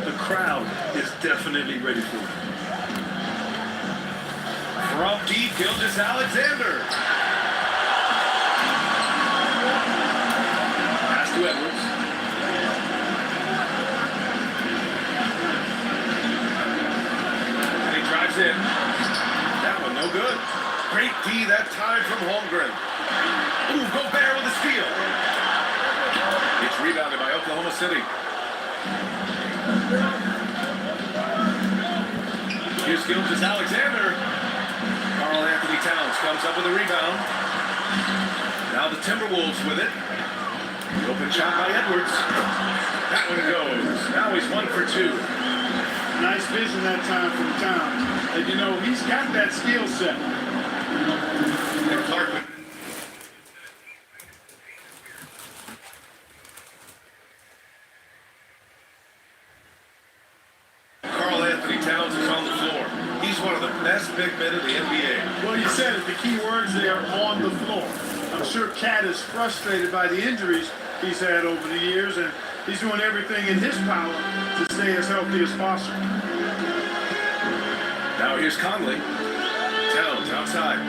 The crowd is definitely ready for it. From deep, Gilgeous-Alexander. Pass to Edwards. And he drives in. That one no good. Great D that time from Holmgren. Ooh, Gobert with a steal. It's rebounded by Oklahoma City. Here's Gilgeous-Alexander. Karl Anthony Towns comes up with a rebound. Now the Timberwolves with it. The open shot by Edwards. That one goes. Now he's 1 for 2. Nice vision that time from Towns. And you know, he's got that skill set. And Clark with Towns is on the floor. He's one of the best big men in the NBA. Well, you said it, the key words there, on the floor. I'm sure Cat is frustrated by the injuries he's had over the years, and he's doing everything in his power to stay as healthy as possible. Now here's Conley. Towns outside.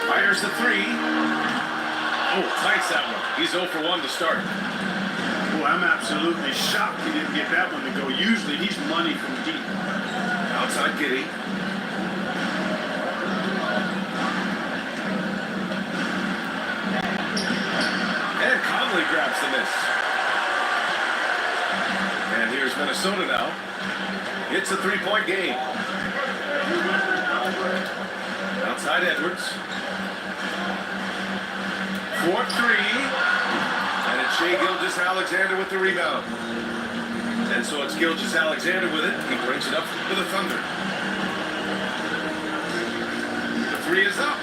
Fires the three. Oh, tights that one. He's 0 for 1 to start. Boy, I'm absolutely shocked he didn't get that one to go. Usually he's money from deep. Outside Giddey. And Conley grabs the miss. And here's Minnesota now. It's a 3-point game. Outside Edwards. 4-3. And it's Shai Gilgeous-Alexander with the rebound. And so it's Gilgeous-Alexander with it. He brings it up to the Thunder. The three is up.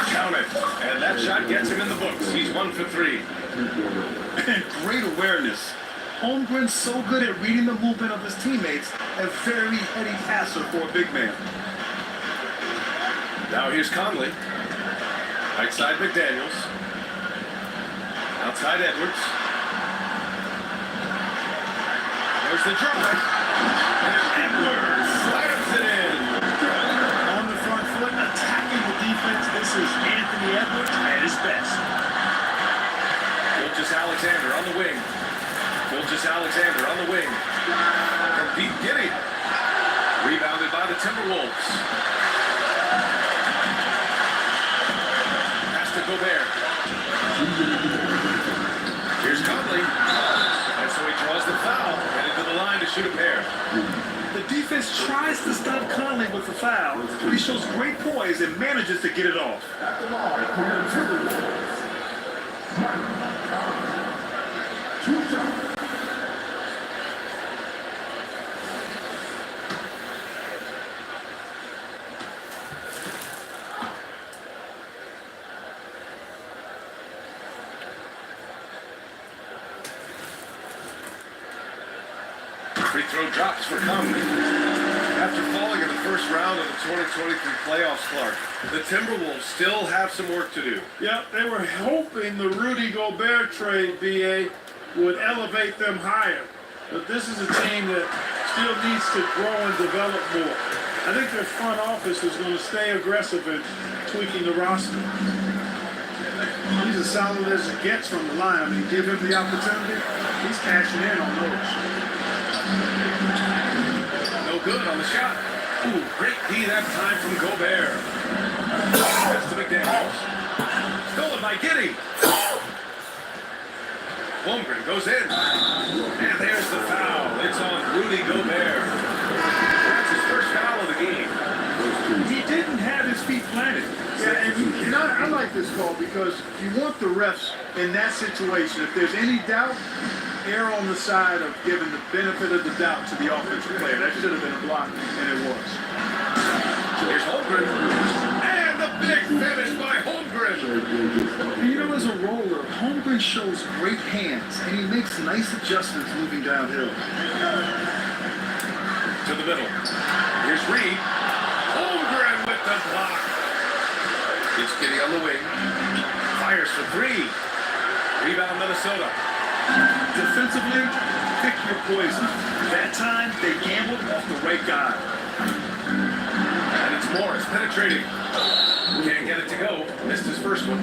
Count it. And that shot gets him in the books. He's 1 for 3. And great awareness. Holmgren's so good at reading the movement of his teammates. A very heady passer for a big man. Now here's Conley. Right side McDaniels. Outside Edwards. There's the drive. And Edwards slams it in. best. Alexander on the wing. Alexander on the wing. From deep Giddy. Rebounded by the Timberwolves. Pass to Gobert. Here's Conley. And so he draws the foul. Headed to the line to shoot a pair. The defense tries to stop Conley with the foul, but he shows great poise and manages to get it off. Free throw drops for Conley. After falling in the first round of the 2023 playoffs, Clark, the Timberwolves still have some work to do. Yeah, they were hoping the Rudy Gobert trade, BA, would elevate them higher. But this is a team that still needs to grow and develop more. I think their front office is going to stay aggressive in tweaking the roster. He's as solid as it gets from the line. I mean, give him the opportunity, he's cashing in on those. No good on the shot. Ooh, great D that time from Gobert. Pass to McDaniels. Stolen by Giddy. Holmgren goes in. And there's the foul. It's on Rudy Gobert. That's his first foul of the game. He didn't have his feet planted. Yeah, and I like this call because you want the refs in that situation. If there's any doubt, err on the side of giving the benefit of the doubt to the offensive player. That should have been a block, and it was. Here's Holmgren. And the big finish by Holmgren. You know, as a roller, Holmgren shows great hands, and he makes nice adjustments moving downhill. To the middle. Here's Reed. Holmgren with the block. It's Giddy on the wing. Fires for three. Rebound Minnesota. Defensively, pick your poison. That time, they gambled off the right guy. And it's Morris penetrating. Can't get it to go. Missed his first one.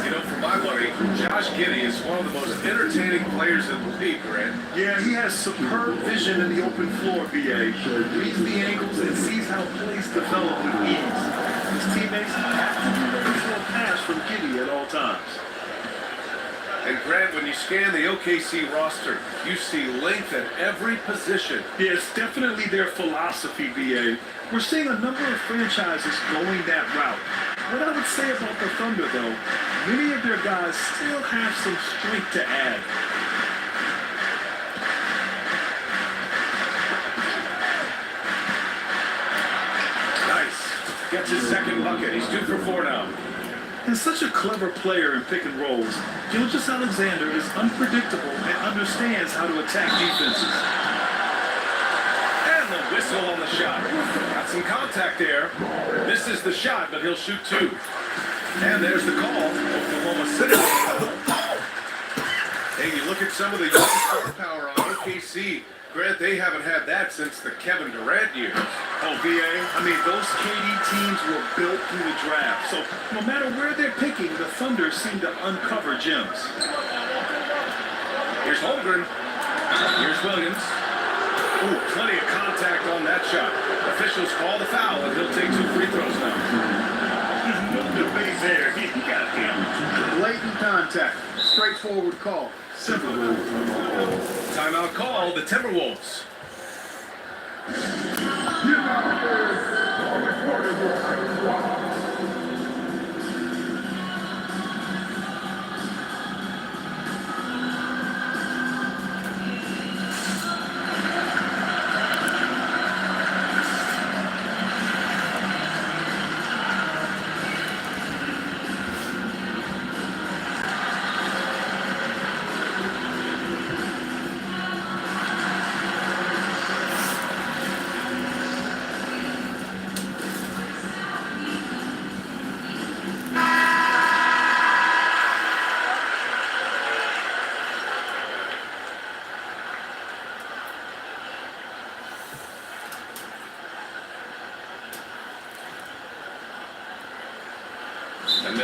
You know, for my money, Josh Giddy is one of the most entertaining players in the league, Grant. Yeah, he has superb vision in the open floor, BA. Reads the angles and sees how plays develop with ease. His teammates have to be looking for a pass from Giddy at all times. And Grant, when you scan the OKC roster, you see length at every position. Yeah, it's definitely their philosophy, BA. We're seeing a number of franchises going that route. What I would say about the Thunder, though, many of their guys still have some strength to add. Nice. Gets his second bucket. He's 2 for 4 now. And such a clever player in pick and rolls, Alexander is unpredictable and understands how to attack defenses. And the whistle on the shot. Got some contact there. Misses the shot, but he'll shoot 2. And there's the call. Oklahoma City. Hey, you look at some of the young star power on OKC. Grant, they haven't had that since the Kevin Durant years. Oh, BA, I mean, those KD teams were built through the draft. So no matter where they're picking, the Thunder seem to uncover gems. Here's Holmgren. Here's Williams. Ooh, plenty of contact on that shot. Officials call the foul, and he'll take 2 free throws now. No debate there. He got him. Blatant contact. Straightforward call. Simple. Timeout call, the Timberwolves.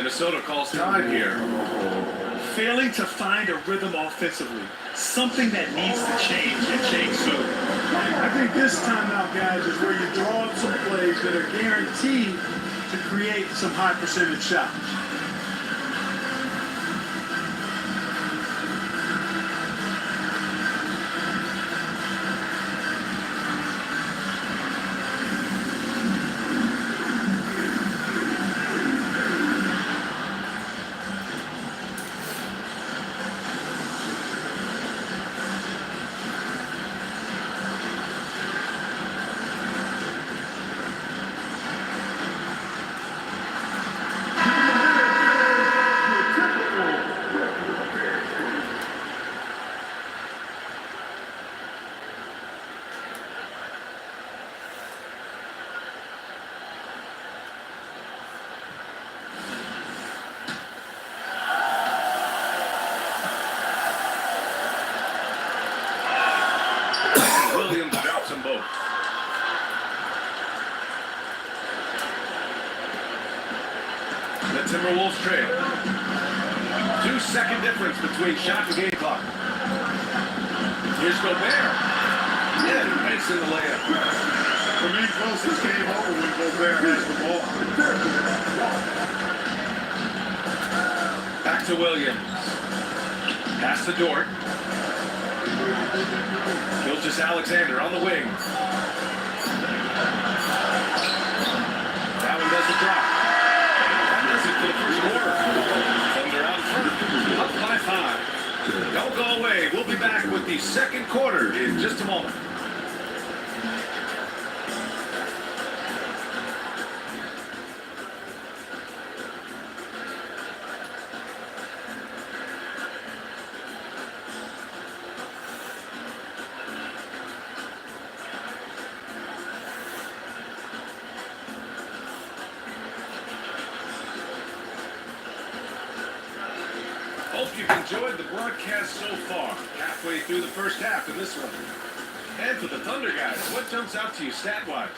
Minnesota calls time here. Failing to find a rhythm offensively. Something that needs to change and change soon. I think this timeout, guys, is where you draw up some plays that are guaranteed to create some high percentage shots. Williams drops them both. The Timberwolves trail. 2-second difference between shot and game clock. Here's Gobert. Yeah, nice in the layup. For me, closest game over when Gobert has the ball. Back to Williams. Pass to Dort. Gilgeous-Alexander on the wing. That one doesn't drop. That does it for the first quarter. Thunder out front. Up by 5. Don't go away. We'll be back with the second quarter in just a moment. Hope you've enjoyed the broadcast so far. Halfway through the first half in this one. And for the Thunder guys, what jumps out to you stat-wise?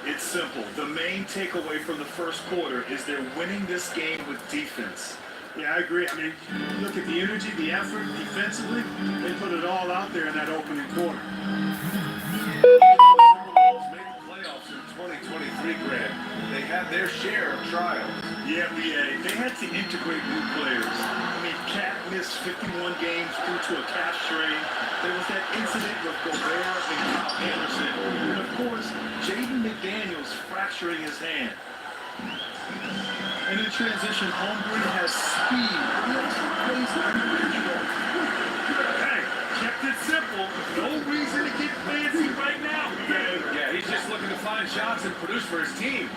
It's simple. The main takeaway from the first quarter is they're winning this game with defense. Yeah, I agree. I mean, you look at the energy, the effort defensively, they put it all out there in that opening quarter. Timberwolves made the playoffs in 2023, Grant. They had their share of trials. Yeah, they had to integrate new players. I mean, Cat missed 51 games due to a calf strain. There was that incident with Gobert and Kyle Anderson. And of course, Jaden McDaniels fracturing his hand. And in transition, Holmgren has speed. He also plays individual. Hey, kept it simple. No reason to get fancy right now, man. Yeah, he's just looking to find shots and produce for his team.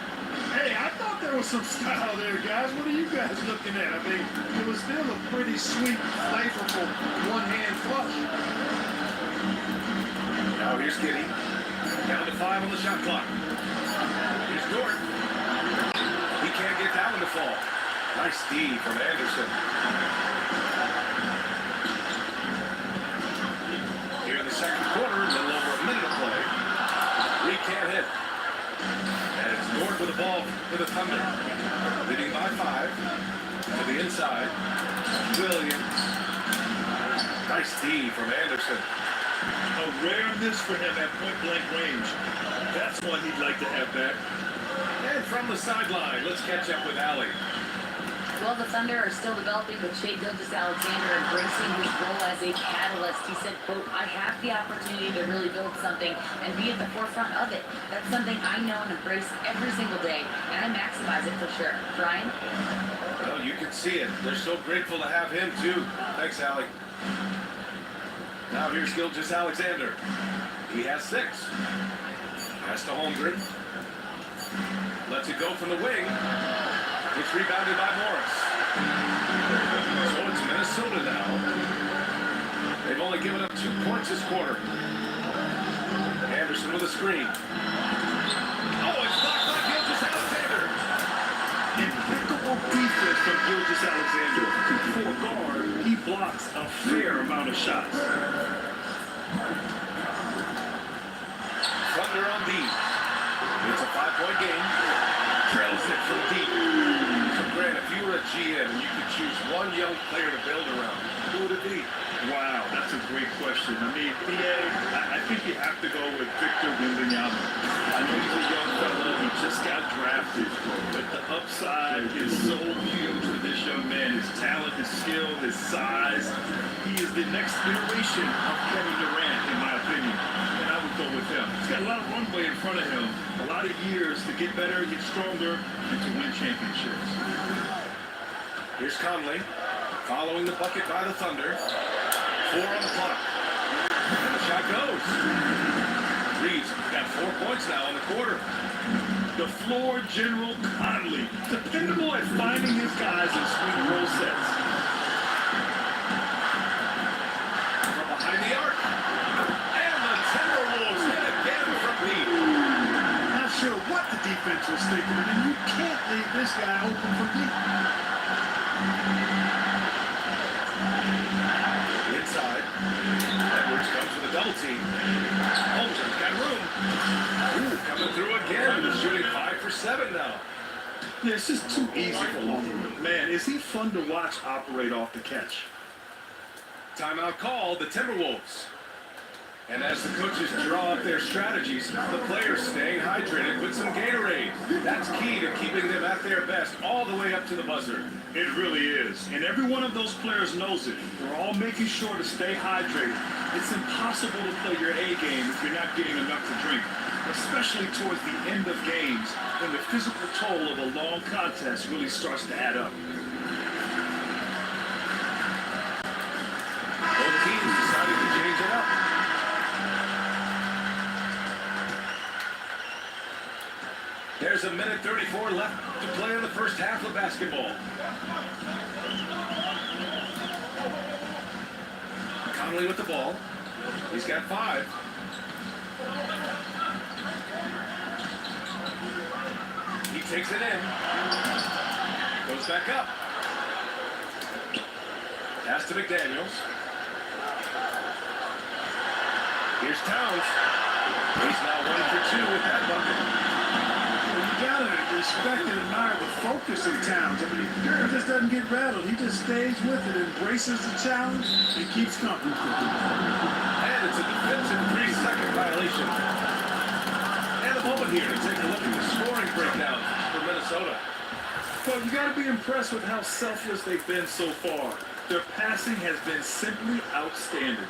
Hey, I thought there was some style there, guys. What are you guys looking at? I mean, it was still a pretty sweet, flavorful one-hand flush. Now here's Giddey. Down to 5 on the shot clock. Here's Dort. He can't get that one to fall. Nice D from Anderson. Here in the second quarter, a little over a minute of play. Reed can't hit. And it's Dort with the ball for the Thunder. Leading by 5. To the inside. Williams. Nice D from Anderson. A rare miss for him at point-blank range. That's one he'd like to have back. And from the sideline, let's catch up with Allie. Well, the Thunder are still developing with Shai Gilgeous-Alexander embracing his role as a catalyst. He said, quote, I have the opportunity to really build something and be at the forefront of it. That's something I know and embrace every single day, and I maximize it for sure. Brian? Well, you can see it. They're so grateful to have him, too. Thanks, Allie. Now here's Gilgeous-Alexander. He has 6. Pass to Holmgren. Lets it go from the wing. It's rebounded by Morris. So it's Minnesota now. They've only given up 2 points this quarter. Anderson with a screen. Oh, it's blocked by Gilgeous-Alexander. Impeccable defense from Gilgeous-Alexander. For a guard, he blocks a fair amount of shots. Thunder on deep. It's a 5-point game. Trails it from deep. So Grant, if GM and you could choose one young player to build around, who would it be? Wow, that's a great question. I mean, I think you have to go with Victor Wembanyama. I know he's a young fella. He just got drafted. But the upside is so huge for this young man. His talent, his skill, his size. He is the next iteration of Kevin Durant, in my opinion. And I would go with him. He's got a lot of runway in front of him. A lot of years to get better, get stronger, and to win championships. Here's Conley, following the bucket by the Thunder. 4 on the clock. And the shot goes. Reeves got 4 points now in the quarter. The floor general Conley, dependable at finding his guys in swing roll sets. From behind the arc. And the Timberwolves hit again from deep. Not sure what the defense was thinking. I mean, you can't leave this guy open for deep. Inside. Edwards comes with a double team. Holmgren's got room. Ooh, coming through again. He's shooting 5 for 7 now. Yeah, it's just too easy for Holmgren. Man, is he fun to watch operate off the catch? Timeout called, the Timberwolves. And as the coaches draw up their strategies, the players staying hydrated with some Gatorade. That's key to keeping them at their best all the way up to the buzzer. It really is. And every one of those players knows it. They're all making sure to stay hydrated. It's impossible to play your A game if you're not getting enough to drink, especially towards the end of games when the physical toll of a long contest really starts to add up. Both teams decided to change it up. There's a minute 34 left to play in the first half of basketball. Conley with the ball. He's got 5. He takes it in. Goes back up. Pass to McDaniels. Here's Towns. He's now 1 for 2 with that bucket. You gotta respect and admire the focus of Towns. I mean, he just doesn't get rattled. He just stays with it, embraces the challenge, and keeps coming. And it's a defensive 3-second violation. And a moment here to take a look at the scoring breakdown for Minnesota. But you got to be impressed with how selfless they've been so far. Their passing has been simply outstanding.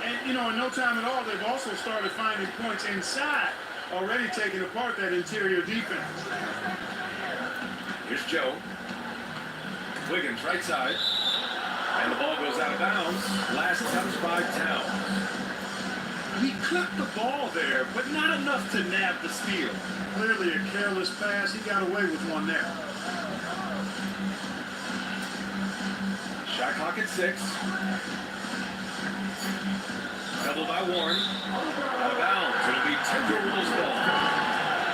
And, you know, in no time at all, they've also started finding points inside, already taking apart that interior defense. Here's Joe. Wiggins right side. And the ball goes out of bounds. Last touch by Towns. He clipped the ball there, but not enough to nab the steal. Clearly a careless pass. He got away with one there. Shot clock at 6. Double by Warren. Out of bounds. It'll be Timberwolves ball.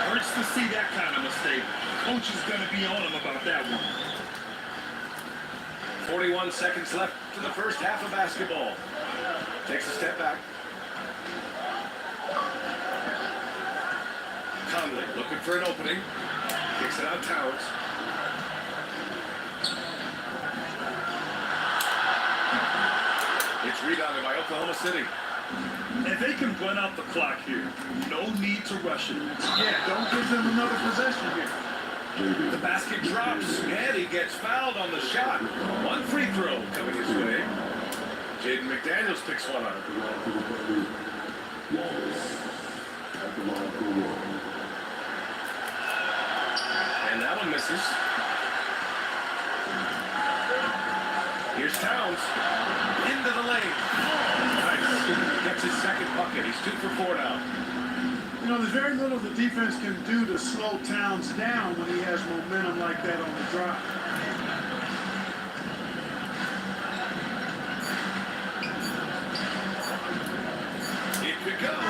Hurts to see that kind of mistake. Coach is going to be on him about that one. 41 seconds left to the first half of basketball. Takes a step back. Conley looking for an opening. Kicks it out Towns. It's rebounded by Oklahoma City. And they can run out the clock here. No need to rush it. Yeah, don't give them another possession here. The basket drops, and he gets fouled on the shot. One free throw coming his way. Jaden McDaniels picks one up. And that one misses. Here's Towns. Into the lane. Nice. Gets his second bucket. He's 2 for 4 now. You know, there's very little the defense can do to slow Towns down when he has momentum like that on the drive. It could go. Oh,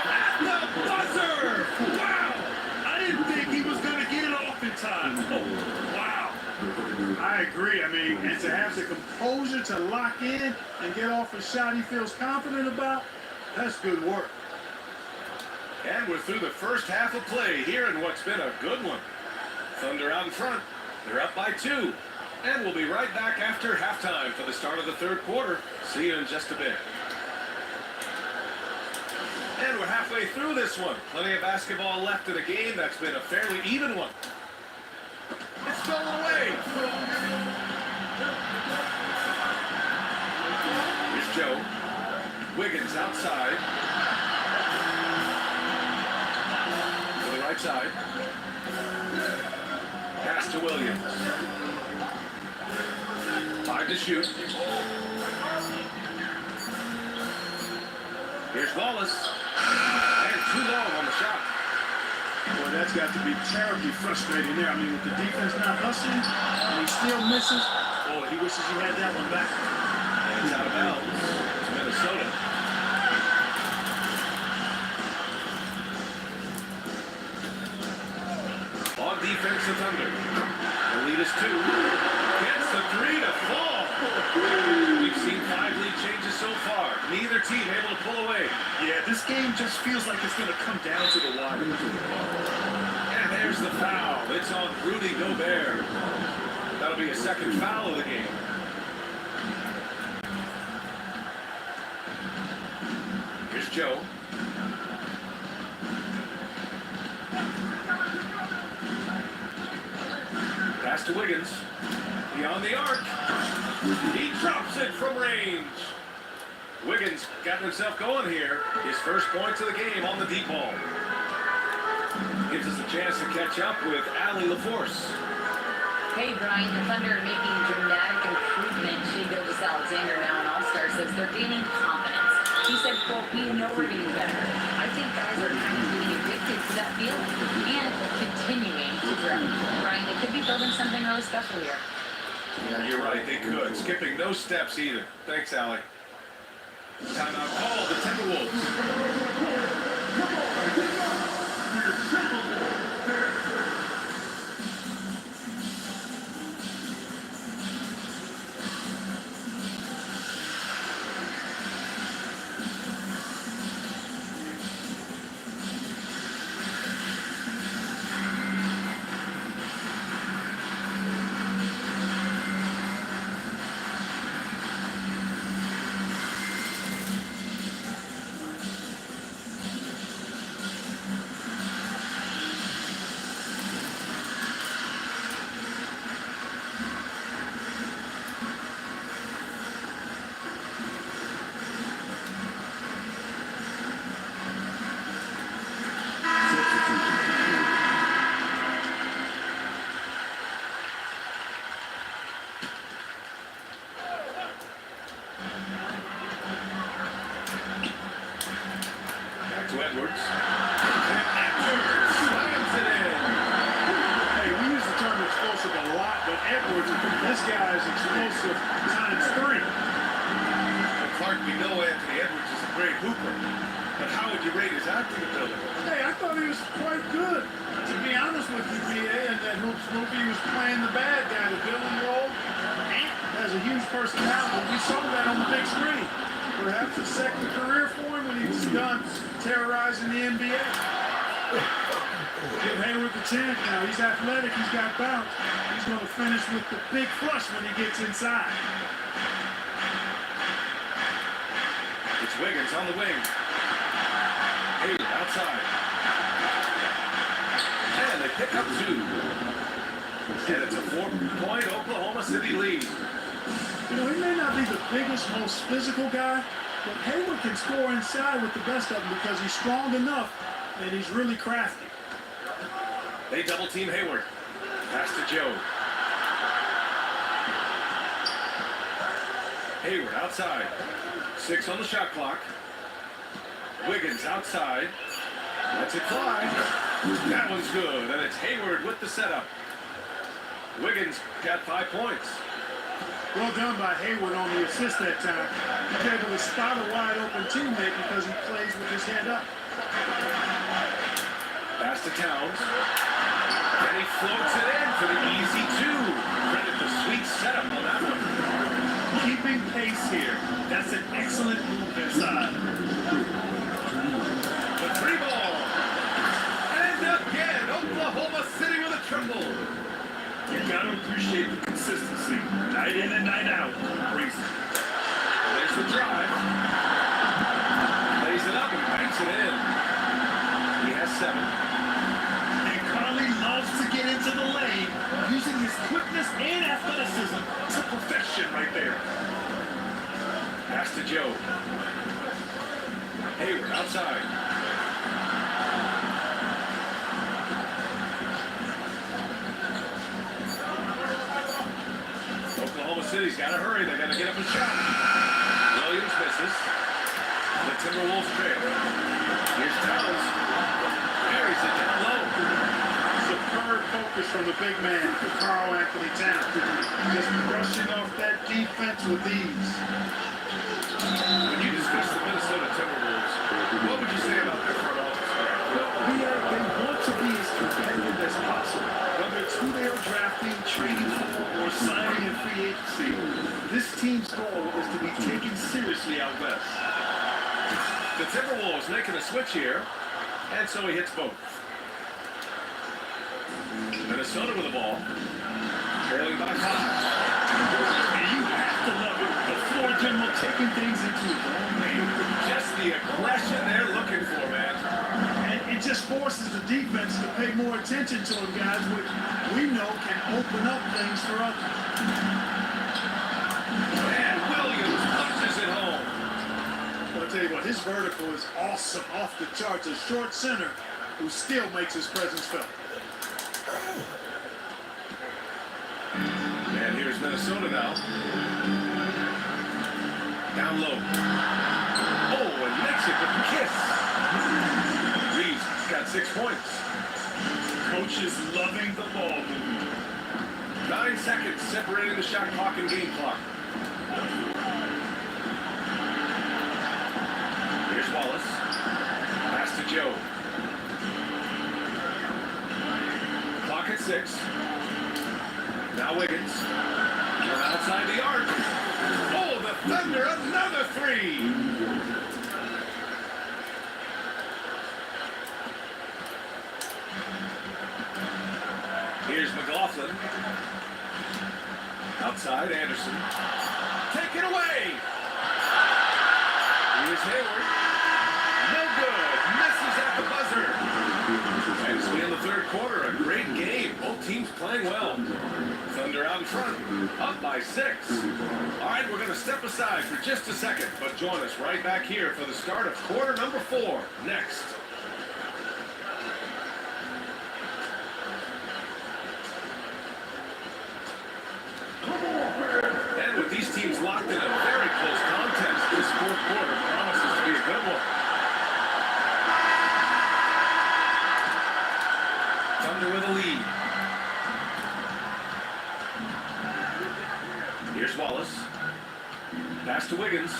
at the buzzer! Wow! I didn't think he was going to get it off in time. Oh, wow. I agree. I mean, and to have the composure to lock in and get off a shot he feels confident about, that's good work. And we're through the first half of play here in what's been a good one. Thunder out in front. They're up by 2. And we'll be right back after halftime for the start of the third quarter. See you in just a bit. And we're halfway through this one. Plenty of basketball left in the game. That's been a fairly even one. It's stolen away. Here's Joe. Wiggins outside. To the right side. Pass to Williams. 5 to shoot. Here's Wallace. And too long on the shot. Boy, that's got to be terribly frustrating there. I mean, with the defense not hustling, and he still misses. Boy, he wishes he had that one back. And it's out of bounds to Minnesota. On defense, the Thunder. The lead is 2. Gets the 3 to fall. We've seen 5 lead changes so far. Neither team able to pull away. Yeah, this game just feels like it's going to come down to the wire. And there's the foul. It's on Rudy Gobert. That'll be a second foul of the game. Here's Joe. Pass to Wiggins. Beyond the arc. He drops it from range. Wiggins got himself going here. His first points of the game on the deep ball. Gives us a chance to catch up with Allie LaForce. Hey, Brian, the Thunder are making dramatic improvement. Shea Gilgeous-Alexander, now an All-Star, says they're gaining confidence. He said, quote, we know we're getting better. I think guys are kind of getting addicted to that feeling and continuing to grow. Brian, they could be building something really special here. Yeah, you're right, they could. Skipping no steps either. Thanks, Allie. Timeout called the Timberwolves. To Edwards. Edwards slams it in. Hey, we use the term explosive a lot, but Edwards, this guy is explosive times 3. Well, Clark, we know Anthony Edwards is a great hooper, but how would you rate his acting ability? Hey, I thought he was quite good. To be honest with you, BA, and that Hoops movie, he was playing the bad guy, the villain role. Ant has a huge personality. We saw that on the big screen. Perhaps a second career for him when he's done terrorizing the NBA. Give Hayward the chance now. He's athletic. He's got bounce. He's going to finish with the big flush when he gets inside. It's Wiggins on the wing. Hayward outside. And they pick up 2. And it's a 4-point Oklahoma City lead. You know, he may not be the biggest, most physical guy, but Hayward can score inside with the best of them because he's strong enough and he's really crafty. They double team Hayward. Pass to Joe. Hayward outside. 6 on the shot clock. Wiggins outside. Lets it fly. That one's good, and it's Hayward with the setup. Wiggins got 5 points. Well done by Hayward on the assist that time. He's able to spot a wide open teammate because he plays with his head up. Pass to Towns. And he floats it in for the easy 2. Credit the sweet setup on that one. Keeping pace here. That's an excellent move inside. The 3-ball. And again, Oklahoma City with a triple. You gotta appreciate the consistency. Night in and night out. Crazy. There's the drive. Lays it up and banks it in. He has 7. And Carly loves to get into the lane, using his quickness and athleticism to perfection right there. Pass to Joe. Hayward outside. Oklahoma City's got to hurry. They got to get up a shot. Williams misses. The Timberwolves trail. Here's Towns. Buries it down low. Superb focus from the big man, Carl Anthony Towns. Just brushing off that defense with ease. When you discuss the Minnesota Timberwolves, what would you say about their front office? They want to be as competitive as possible. Whether it's who they are drafting, trading for, or signing in free agency, this team's goal is to be taken seriously out west. The Timberwolves making a switch here, and so he hits both. Minnesota with the ball, trailing by 5. And you have to love it. The floor general taking things into his own lane. Just the aggression they're looking for, man. And it just forces the defense to pay more attention to him, guys, which we know can open up things for others. And Williams punches it home. I'll tell you what, his vertical is awesome, off the charts. A short center who still makes his presence felt. And here's Minnesota now. Down low. Oh, and makes it with the kiss. Reeves got 6 points. Coach is loving the ball movement. 9 seconds separating the shot clock and game clock. Here's Wallace. Pass to Joe. Clock at 6. Now Wiggins. From outside the arc. Oh, the Thunder, another 3. Here's McLaughlin. Outside, Anderson. Take it away. Here's Hayward. No good. Misses at the buzzer. And it's in the third quarter. A great game. Both teams playing well. Thunder out in front. Up by 6. All right, we're going to step aside for just a second, but join us right back here for the start of quarter number 4 next. And with these teams locked in a very close contest, this fourth quarter promises to be a good one. Thunder with a lead. Here's Wallace. Pass to Wiggins.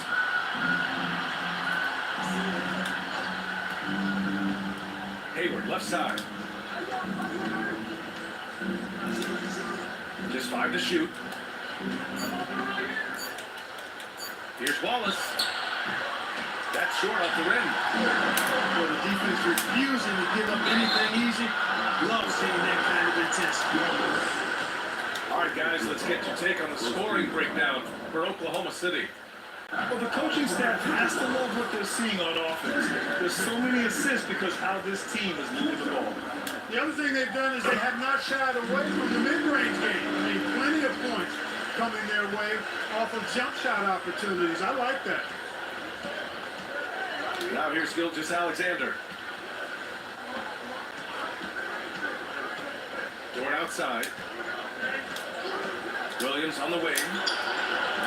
Hayward, left side. Just 5 to shoot. Here's Wallace. That's short off the rim. Well, the defense refusing to give up anything easy. Love seeing that kind of intensity. All right, guys, let's get your take on the scoring breakdown for Oklahoma City. Well, the coaching staff has to love what they're seeing on offense. There's so many assists because how this team is moving the ball. The other thing they've done is they have not shied away from the mid-range game. I mean, plenty of points coming their way off of jump shot opportunities. I like that. Now here's Gilgeous Alexander. Dort outside. Williams on the wing.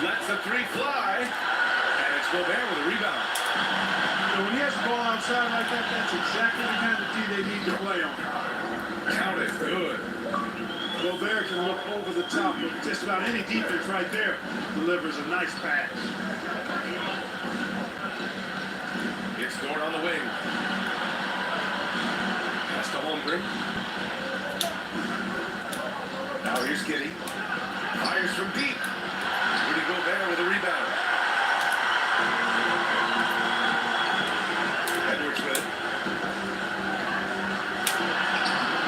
Lets the 3 fly. And it's Gobert with a rebound. You know, when he has the ball outside like that, that's exactly the kind of D they need to play on. Count it. Good. Gobert can look over the top of just about any defense right there. Delivers a nice pass. It's Dort on the wing. Pass to Holmgren. Now here's Giddey. Fires from deep. Rudy Gobert with a rebound. Edwards with it.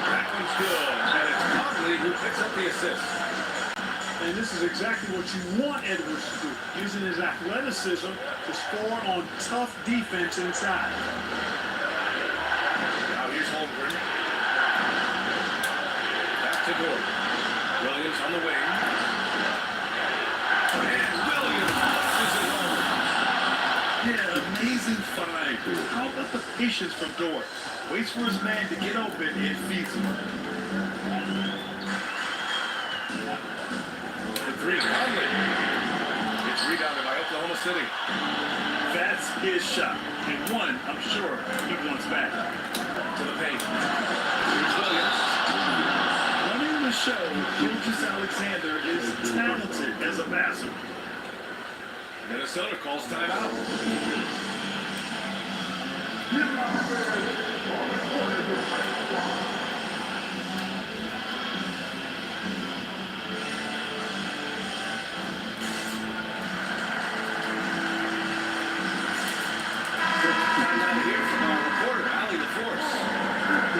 That one's good. And it's Conley who picks up the assist. this is exactly what you want Edwards to do, using his athleticism to score on tough defense inside. Now here's Holmgren. Back to Gordon. Williams on the wing. And Williams pushes it home. Yeah, amazing find. How about the patience from Dort? Waits for his man to get open and feeds him. The three, Conley. It's rebounded by Oklahoma City. That's his shot. And one, I'm sure, he wants back. To the paint. Here's Williams. Running the show, Gilgeous Alexander is talented as a passer. Minnesota calls timeout.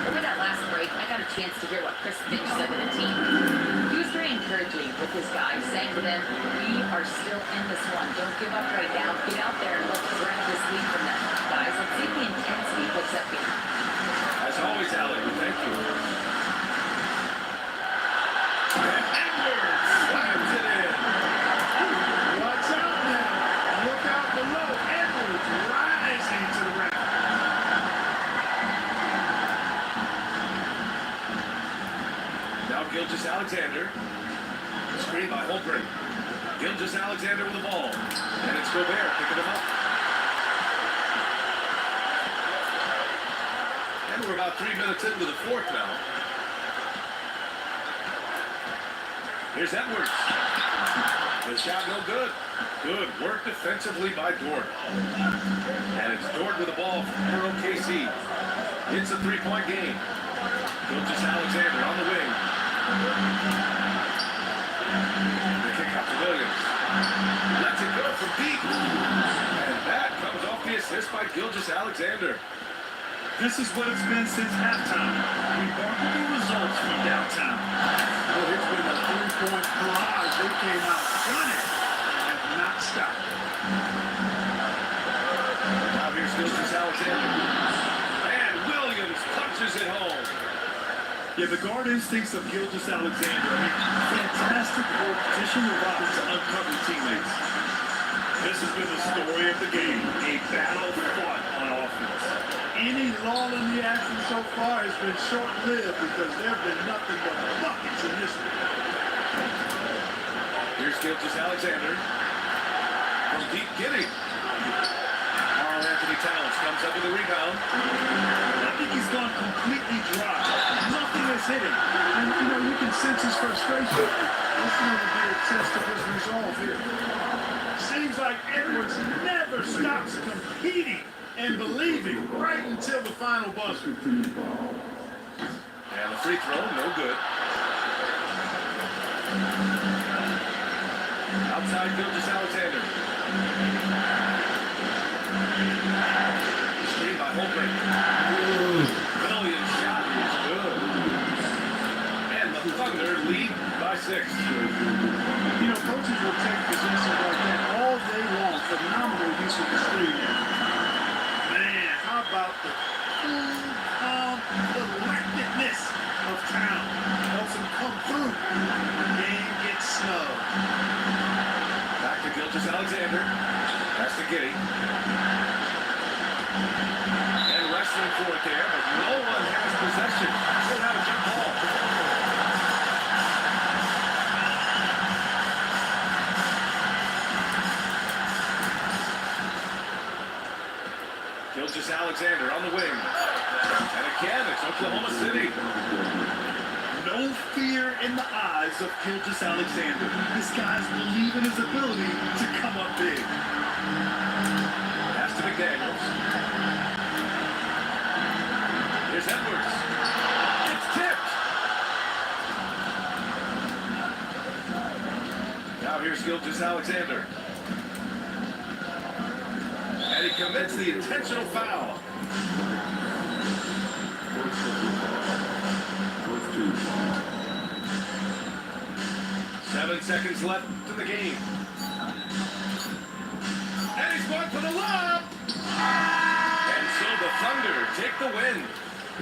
Over that last break, I got a chance to hear what Chris Finch said to the team. He was very encouraging with his guys, saying to them, we are still in this one. Don't give up right now. Get out there and let's grab this lead from them. Guys, let's see if the intensity puts up here. As always, Alec, thank you. And Edwards slams it in. Watch out now. Look out below. Edwards rising to the rack. Now Gilgeous Alexander. Screen by Holmgren. Gilgeous Alexander with the ball. And it's Gobert picking him up. And we're about 3 minutes into the fourth now. Here's Edwards. The shot no good. Good work defensively by Dort. And it's Dort with the ball for OKC. It's a three-point game. Gilgeous Alexander on the wing. The kick out to Williams. Lets it go from deep. And that comes off the assist by Gilgeous Alexander. This is what it's been since halftime. Remarkable results from downtown. Well, it's been a three-point barrage. They came out gunning and have not stopped. Now here's Gilgeous Alexander. And Williams punches it home. Yeah, the guard instincts of Gilgeous Alexander. Fantastic ball position allowed to uncover teammates. This has been the story of the game. A battle fought on offense. Any lull in the action so far has been short-lived because there have been nothing but buckets in this one. Here's Gilgeous Alexander. From deep Giddy. Karl Anthony Towns comes up with a rebound. I think he's gone completely dry. Nothing is hitting. And, you can sense his frustration. This is going to be a test of his resolve here. Seems like Edwards never stops competing and believing right until the final buzzer. And the free throw, no good. Outside Gilgeous Alexander. Screen by Holmgren. Williams' shot is good. And the Thunder lead by 6. Coaches will take possessions like that all day long. Phenomenal use of the screen. Man, how about the cool, calm, collectedness of Town? Helps him come through. The game gets snug. Back to Gilgeous Alexander. That's to Giddy. And wrestling for it there, but no one has possession. Still have a jump ball. Gilgeous Alexander on the wing. And again, it's Oklahoma City. No fear in the eyes of Gilgeous Alexander. This guy's believe in his ability to come up big. Pass to McDaniels. Here's Edwards. It's tipped. Now here's Gilgeous Alexander. And he commits the intentional foul. 7 seconds left in the game. And he's going for the lob. And so the Thunder take the win.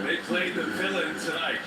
They played the villain tonight.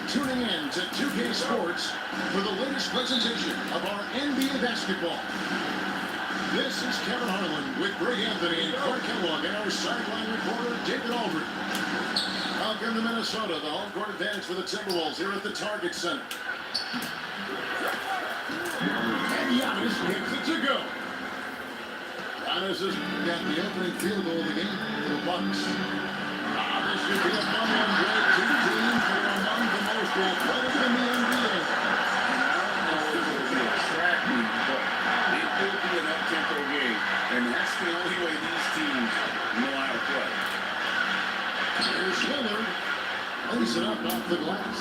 tuning in to 2K Sports for the latest presentation of our NBA basketball. This is Kevin Harlan with Greg Anthony and Clark Kellogg and our sideline reporter, David Aldridge. Welcome to Minnesota, the home court advantage for the Timberwolves here at the Target Center. And Giannis hits it to go. Giannis has got the opening field goal of the game for the Bucks. This should be a fun one, Greg. Two teams that are among the most athletic in the NBA. I don't know if it'll be attractive, but it could be an up-tempo game. And that's the only way these teams know how to play. Here's Lillard. Lays it up off the glass.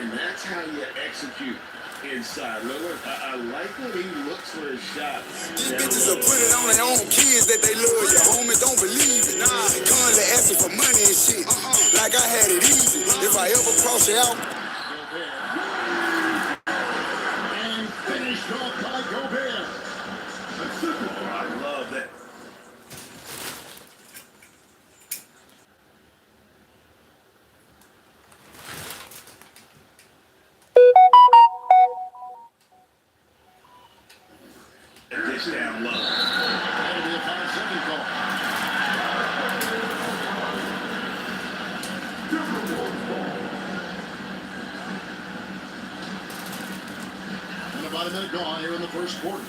And that's how you execute inside. Lillard, I like when he looks for his shots. These bitches will put it on their own kids that they love. Your homie don't believe it. Constantly asking for money and shit. Like I had it easy. If I ever cross it out. And finished off by Gobert. I love that. Dish down low. That'll be a 5-second call. And about a minute gone here in the first quarter.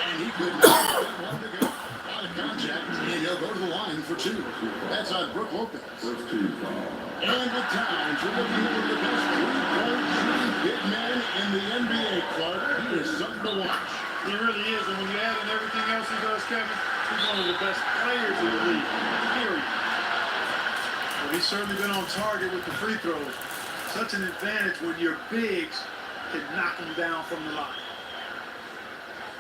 And he couldn't get one to go. Out of contact, and he'll go to the line for two. That's on Brook Lopez. And with time, we're looking over the best three-point shooting big man in the NBA, Clark. He is something to watch. He really is, and when you add in everything else he does, Kevin, he's one of the best players in the league, period. Well, he's certainly been on target with the free throws. Such an advantage when your bigs can knock him down from the line.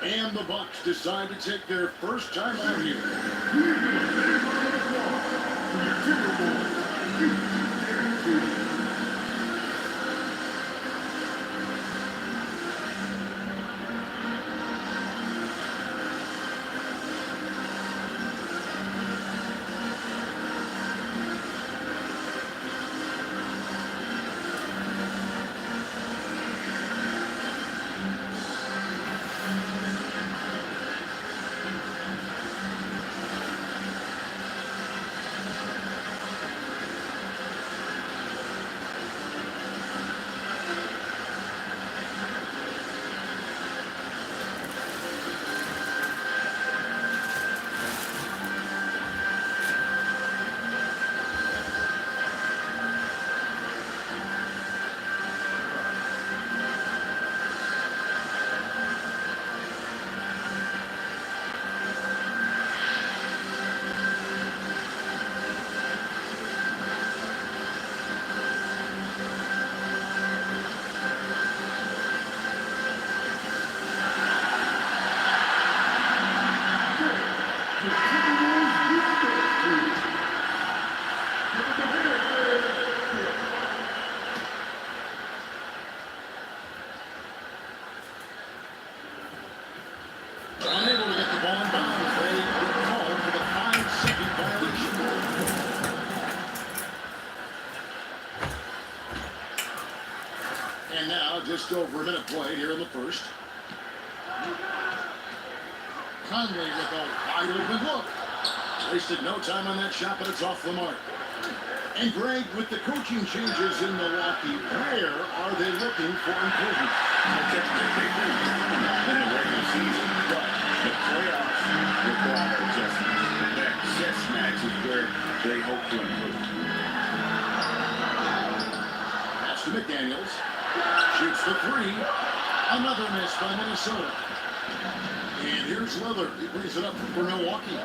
And the Bucks decide to take their first time out here. Unable to get the ball in bounds. They get called for the 5-second violation. And now, just over a minute played here in the first. Conley with a wide open look. Wasted no time on that shot, but it's off the mark. And Greg, with the coaching changes in Milwaukee, where are they looking for improvement? In a regular season, but the playoffs require adjustments. And that chess match is where they hope to improve. Pass to McDaniels. Shoots the three. Another miss by Minnesota. And here's Lillard. He brings it up for Milwaukee.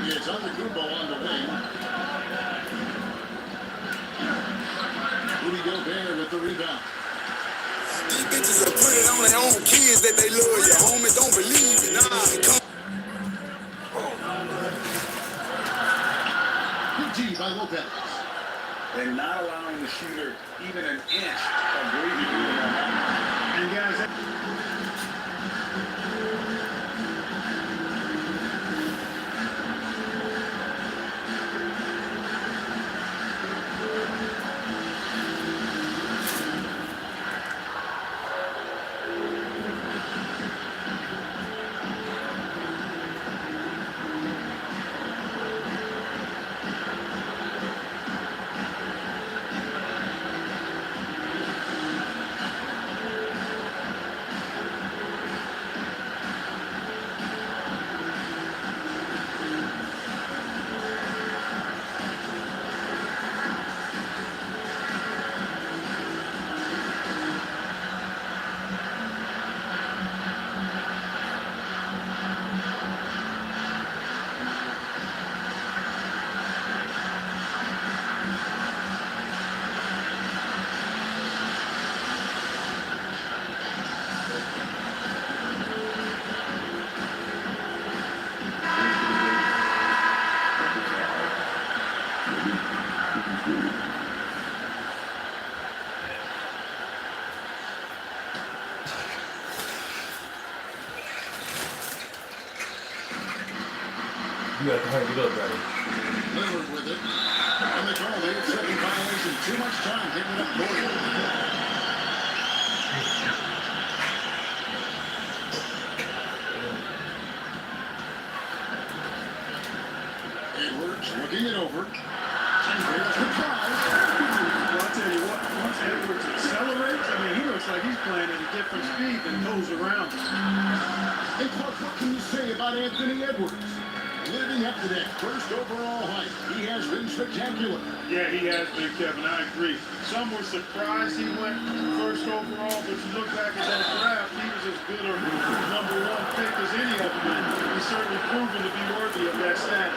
It's on the Kumbo on the wing. Rudy Gobert with the rebound. These bitches will put it on their own kids that they love. Your homie don't believe it. Good D by Lopez. And not allowing the shooter even an inch of breathing room. And guys, You have to hang it up better. Lillard with it. And they call the 8-second violation. Too much time getting it up court. Edwards looking it over. And there's the try. Well, I'll tell you what, once Edwards accelerates, I mean, he looks like he's playing at a different speed than those around him. Hey, Clark, what can you say about Anthony Edwards? Living up to that first overall hype, he has been spectacular. Yeah, he has been, Kevin. I agree. Some were surprised he went first overall, but you look back at that draft, he was as good a number one pick as any of them. He's certainly proven to be worthy of that status.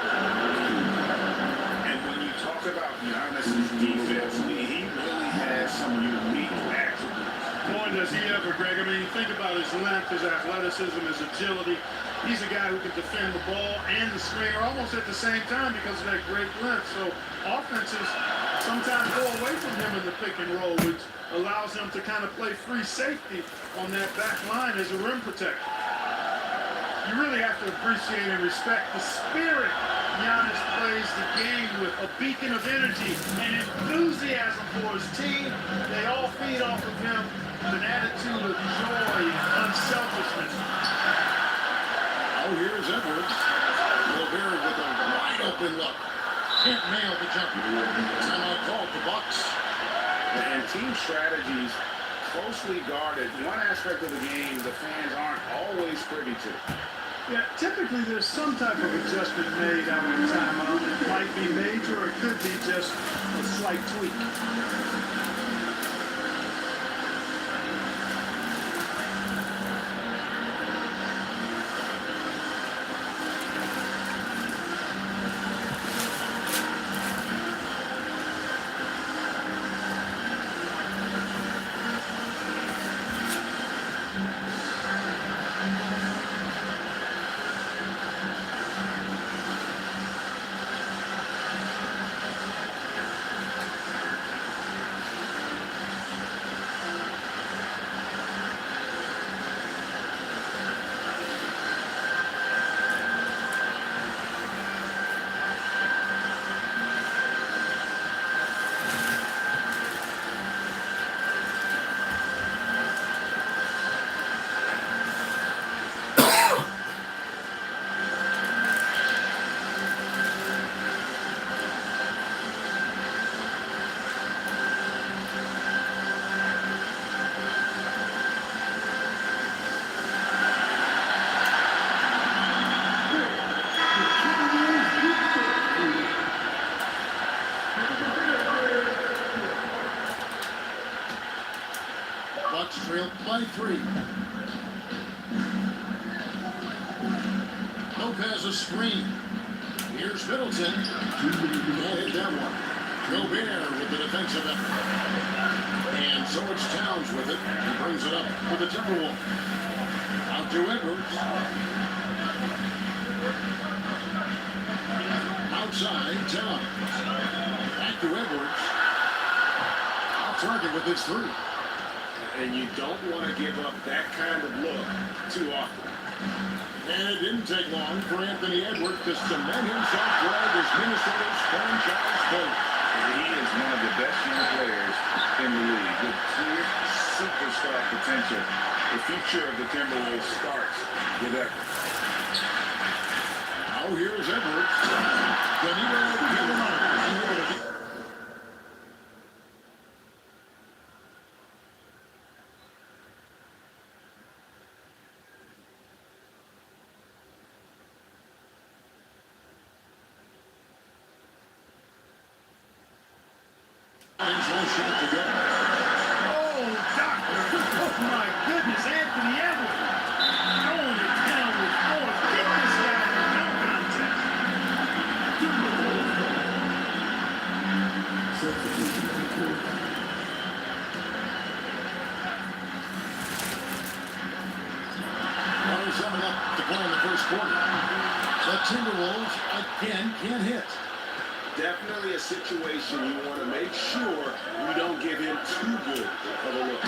And when you talk about Giannis's defense, he really has some unique attributes. Boy, does he ever, Greg. I mean, you think about his length, his athleticism, his agility. He's a guy who can defend the ball and the screener almost at the same time because of that great length. So offenses sometimes go away from him in the pick and roll, which allows him to kind of play free safety on that back line as a rim protector. You really have to appreciate and respect the spirit Giannis plays the game with, a beacon of energy and enthusiasm for his team. They all feed off of him with an attitude of joy and unselfishness. Oh, here's Edwards. Gobert with a wide open look. Can't nail the jumper. Timeout call for Bucks. And team strategies closely guarded. One aspect of the game the fans aren't always privy to. Yeah, typically there's some type of adjustment made out of the timeout. It might be major or it could be just a slight tweak. Bucks trail by 3. Lopez a screen. Here's Middleton. Can't hit that one. Gobert with the defensive effort. And so it's Towns with it. He brings it up for the Timberwolves. Out to Edwards. Outside, Towns. Back to Edwards. Off target with his 3. And you don't want to give up that kind of look too often. And it didn't take long for Anthony Edwards to cement himself right as Minnesota's franchise coach. And he is one of the best young players in the league with clear superstar potential. The future of the Timberwolves starts with Edwards. Now here's Edwards. Danilo Gallinari. One shot to go. Oh, doctor. Oh, my goodness. Anthony Edwards going to town with force. Get this guy in no contest. Only 7 up to play in the first quarter. The Timberwolves again can't hit. Definitely a situation you want to make sure you don't give him too good of a look.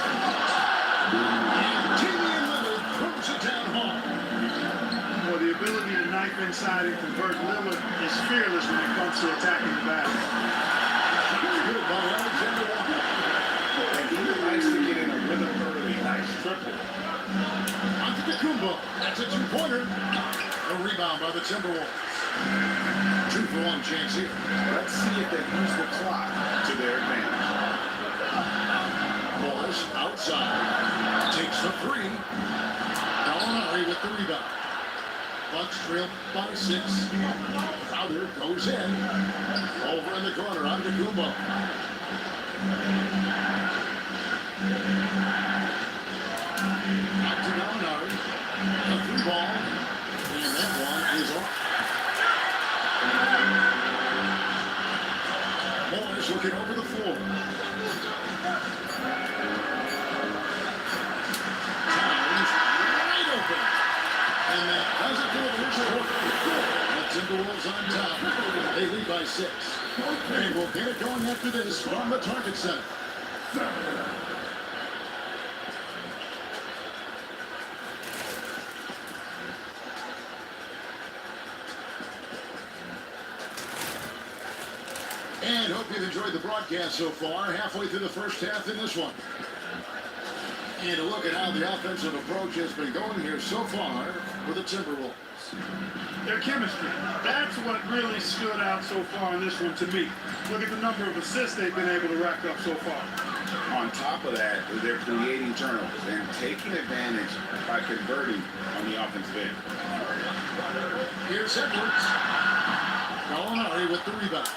And Damian Lillard throws it down hard. Well, the ability to knife inside and convert Lillard obviously attacking the basket. Good by Alexander Walker. And he likes to get in a rhythm early. Nice triple. Antetokounmpo. That's a two-pointer. A rebound by the Timberwolves. 2-for-1 chance here. Let's see if they use the clock to their advantage. Morris outside. Takes the three. Gallinari with the rebound. Bucks trail by 6. Crowder goes in. Over in the corner. Antetokounmpo. Out to Gallinari. A three ball. And that one is off. Morris looking over the floor. Towns wide open. And that does it for the first quarter. The Timberwolves on top. They lead by 6. And we'll get it going after this from the Target Center. And hope you've enjoyed the broadcast so far. Halfway through the first half in this one. And a look at how the offensive approach has been going here so far for the Timberwolves. Their chemistry. That's what really stood out so far in this one to me. Look at the number of assists they've been able to rack up so far. On top of that, they're creating turnovers and taking advantage by converting on the offensive end. Here's Edwards. Gallinari with the rebound.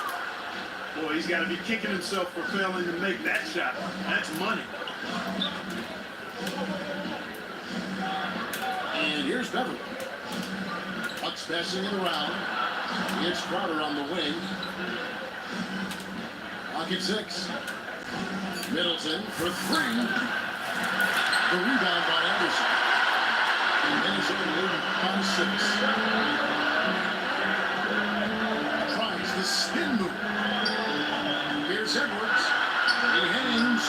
Boy, he's got to be kicking himself for failing to make that shot. That's money. And here's Beverly. Bucks passing it around. It's Crowder on the wing. Pocket 6. Middleton for 3. The rebound by Anderson. And Minnesota leading by 6. Tries the spin move. Here's Edwards. He hangs.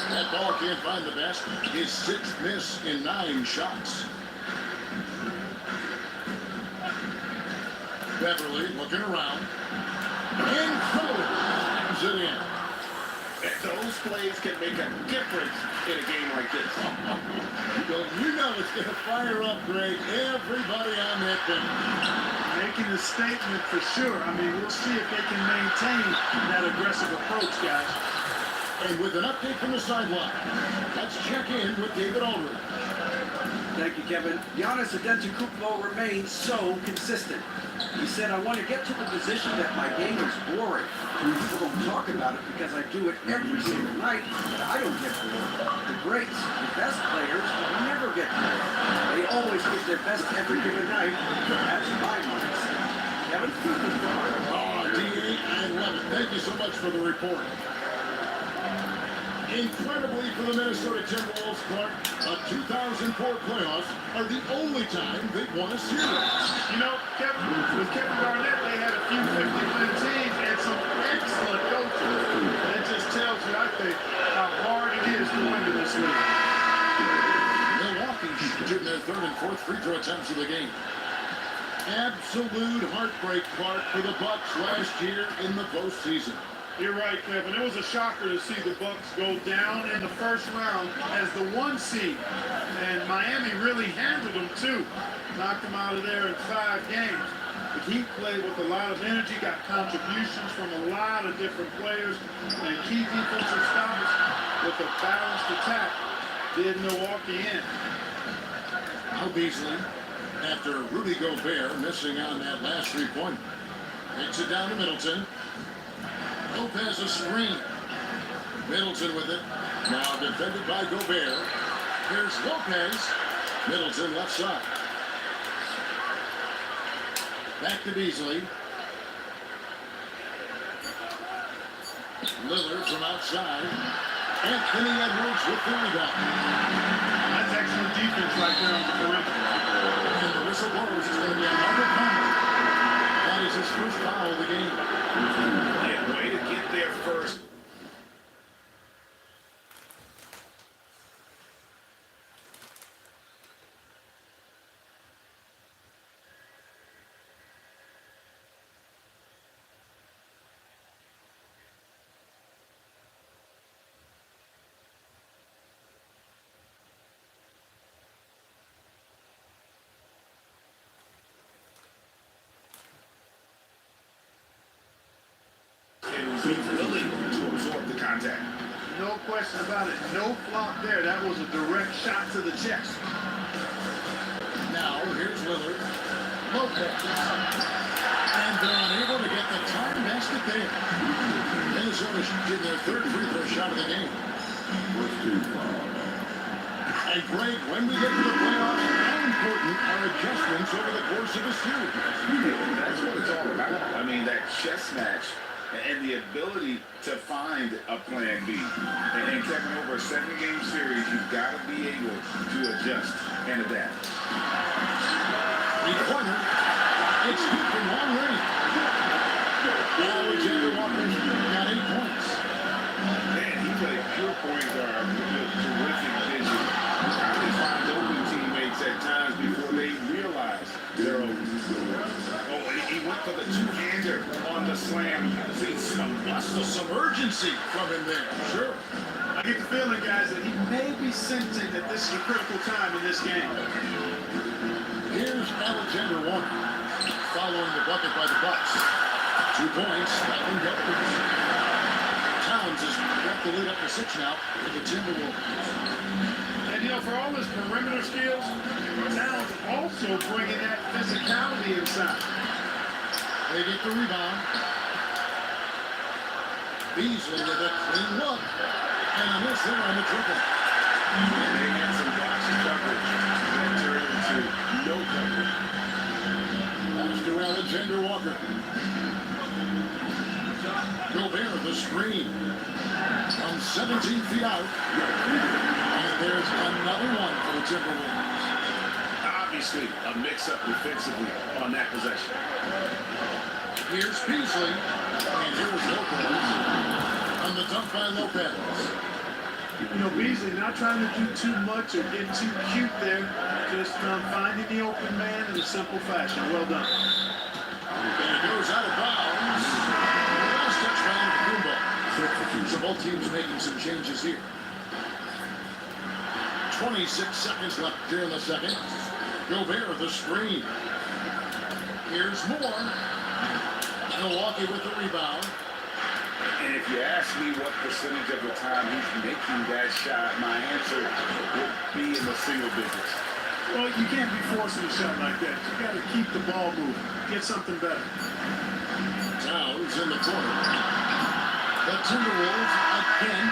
That ball can't find the basket. His 6th miss in 9 shots. Beverly looking around. And Crowder slams it in. Those plays can make a difference in a game like this. You know it's going to fire up, Greg. Everybody on that bench. Making a statement for sure. I mean, we'll see if they can maintain that aggressive approach, guys. And with an update from the sideline, let's check in with David Aldridge. Thank you, Kevin. Giannis Antetokounmpo remains so consistent. He said, I want to get to the position that my game is boring. People don't talk about it because I do it every single night, but I don't get bored. The greats, the best players, never get bored. They always give their best every given night. That's my mindset. Kevin? D8 and 11. Thank you so much for the report. Incredibly for the Minnesota Timberwolves, Clark, a 2004 playoffs are the only time they've won a series. You know, with Kevin Garnett, they had a few 50-win teams and some excellent coaches. That just tells you, I think, how hard it is to win in this league. Milwaukee shooting their 3rd and 4th free throw attempts of the game. Absolute heartbreak, Clark, for the Bucks last year in the postseason. You're right, Kevin. It was a shocker to see the Bucks go down in the first round as the 1 seed. And Miami really handled them, too. Knocked them out of there in 5 games. The Heat played with a lot of energy, got contributions from a lot of different players, and key defensive stops with a balanced attack did Milwaukee in. Now Beasley, after Rudy Gobert missing on that last 3-pointer, takes it down to Middleton. Lopez a screen. Middleton with it. Now defended by Gobert. Here's Lopez. Middleton left side. Back to Beasley. Lillard from outside. Anthony Edwards with the rebound. That's excellent defense right there on the perimeter. And the whistle blows. It's going to be another penalty. That is his first foul of the game. Yeah, way to get there first. question about it. No flop there. That was a direct shot to the chest. Now, here's Lillard. Lopez. And they're unable to get the time basket there. Minnesota did their third free throw shot of the game. And Greg, when we get to the playoffs, how important are adjustments over the course of a series? That's what it's all about. I mean, that chess match and the ability to find a plan B. And Kevin, over a 7-game series, you've got to be able to adjust and adapt. The corner. It's good from long range. Alexander Walker's got 8 points. Man, he played pure point guard with terrific vision. How they find open teammates at times before they realize they're open. Oh, he went for the two-hander on the slam. See Some urgency from him there. Sure. I get the feeling, guys, that he may be sensing that this is a critical time in this game. Here's Alexander Walker, following the bucket by the Bucks. 2 points, that one goes. Towns has got the lead up to 6 now for the Timberwolves. And, you know, for all his perimeter skills, Towns also bringing that physicality inside. They get the rebound. Beasley with a clean look. And a miss there on the triple. And they had some boxy coverage that turned into no coverage. Pass to Alexander Walker. Gobert the screen. From 17 feet out. And there's another one for the Timberwolves. Obviously, a mix-up defensively on that possession. Here's Beasley. And here's Lopez. On the dunk by Lopez. You know, Beasley not trying to do too much or get too cute there. Just finding the open man in a simple fashion. Well done. And it goes out of bounds. Last touch by Kumbo. So both teams making some changes here. 26 seconds left here in the second. Gobert the screen. Here's Moore. Milwaukee with the rebound. And if you ask me what percentage of the time he's making that shot, my answer would be in the single digits. Well, you can't be forcing a shot like that. You got to keep the ball moving. Get something better. Towns in the corner. The Timberwolves again.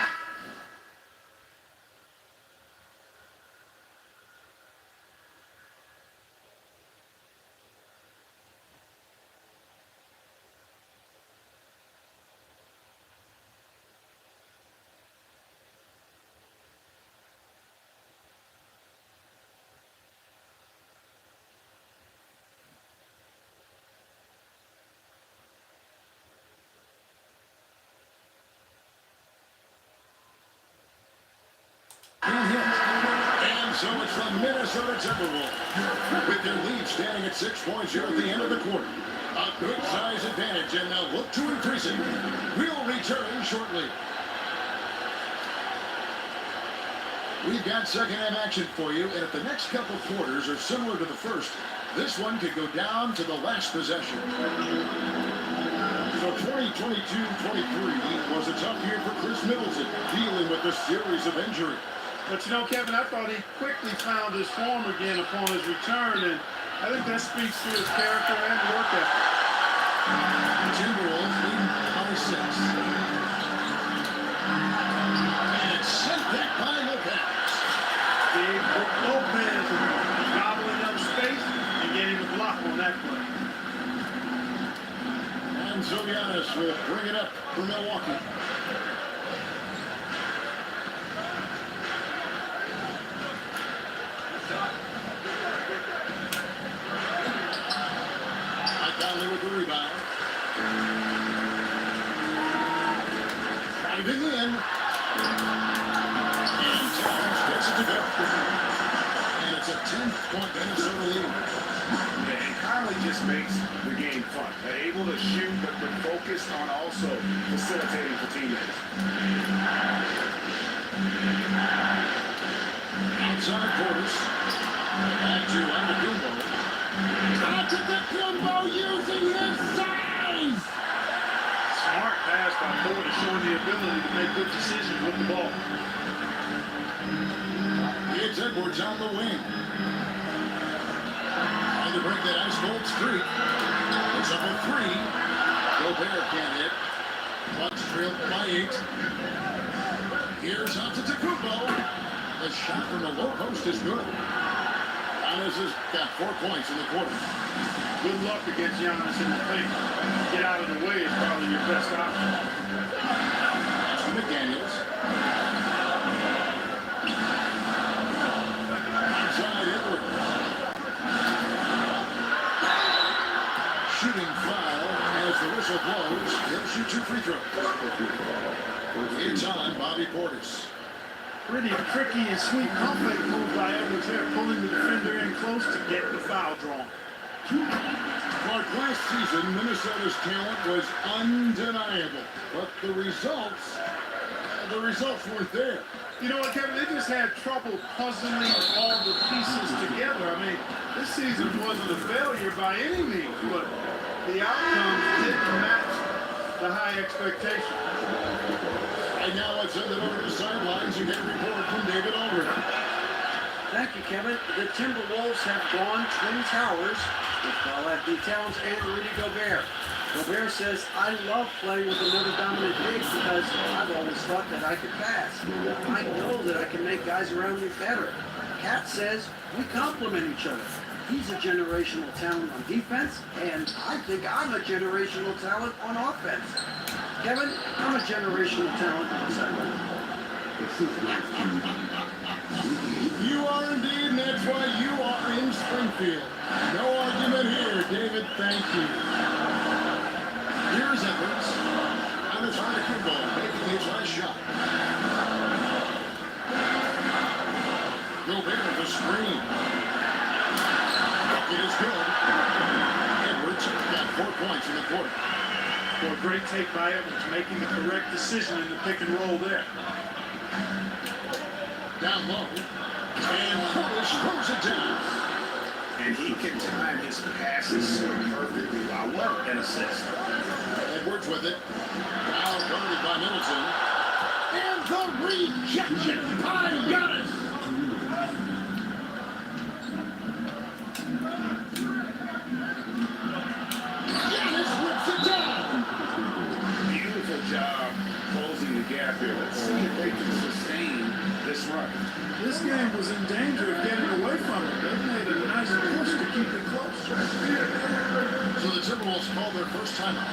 And so it's the Minnesota Timberwolves with their lead standing at 6 points here at the end of the quarter. A good size advantage, and they'll look to increase it. We'll return shortly. We've got second half action for you, and if the next couple quarters are similar to the first, this one could go down to the last possession. So 2022-23 was a tough year for Chris Middleton, dealing with a series of injuries. But you know, Kevin, I thought he quickly found his form again upon his return, and I think that speaks to his character and work ethic. Timberwolves lead by 6. And it's sent back by Lopez. Big Lopez gobbling up space and getting the block on that play. And so Giannis will bring it up for Milwaukee. Conley with the rebound. Driving in. And Towns gets it to go. And it's a 10-point Minnesota lead. And Conley just makes the game fun. They're able to shoot, but focused on also facilitating for teammates. Outside quarters. Back to Antetokounmpo. Antetokounmpo using his size. Smart. pass by Porter, showing the ability to make good decisions with the ball. It's Edwards on the wing. Trying to break that ice cold streak. It's up a 3. Gobert can't hit. Bucks trailed by 8. Here's out to Tecumbo. The shot from the low post is good. Giannis has got 4 points in the quarter. Good luck against Giannis in the paint. Get out of the way is probably your best option. That's for McDaniels. Inside Edwards. Shooting foul as the whistle blows. He'll shoot 2 free throws. It's on Bobby Portis. Pretty tricky and sweet conflict move by Edwards there, pulling the defender in close to get the foul drawn. Clark, last season, Minnesota's talent was undeniable, but the results weren't there. You know what, Kevin? They just had trouble puzzling all the pieces together. I mean, this season wasn't a failure by any means, but the outcomes didn't match the high expectations. And now let's send it over to the sidelines and get a report from David Aldridge. Thank you, Kevin. The Timberwolves have gone Twin Towers with Karl-Anthony Towns and Rudy Gobert. Gobert says, I love playing with another dominant big because I've always thought that I could pass. I know that I can make guys around me better. Cat says, we complement each other. He's a generational talent on defense, and I think I'm a generational talent on offense. Kevin, I'm a generational talent on the sideline. You are indeed, and that's why you are in Springfield. No argument here, David. Thank you. Here's Edwards. On the side of Kubo, making his last shot. Gobert with a screen. It is good. Edwards got 4 points in the quarter. For a great take by Edwards, making the correct decision in the pick and roll there. Down low. And Portis throws it down. And he can time his passes so perfectly. Wow, what an assist. Edwards with it. Now guarded by Middleton. And the rejection by Giannis. Giannis whips it down. Beautiful job closing the gap here. Let's see if they can sustain this run. This game was in danger of getting away from it. They made a nice push to keep it close. So the Timberwolves called their first timeout.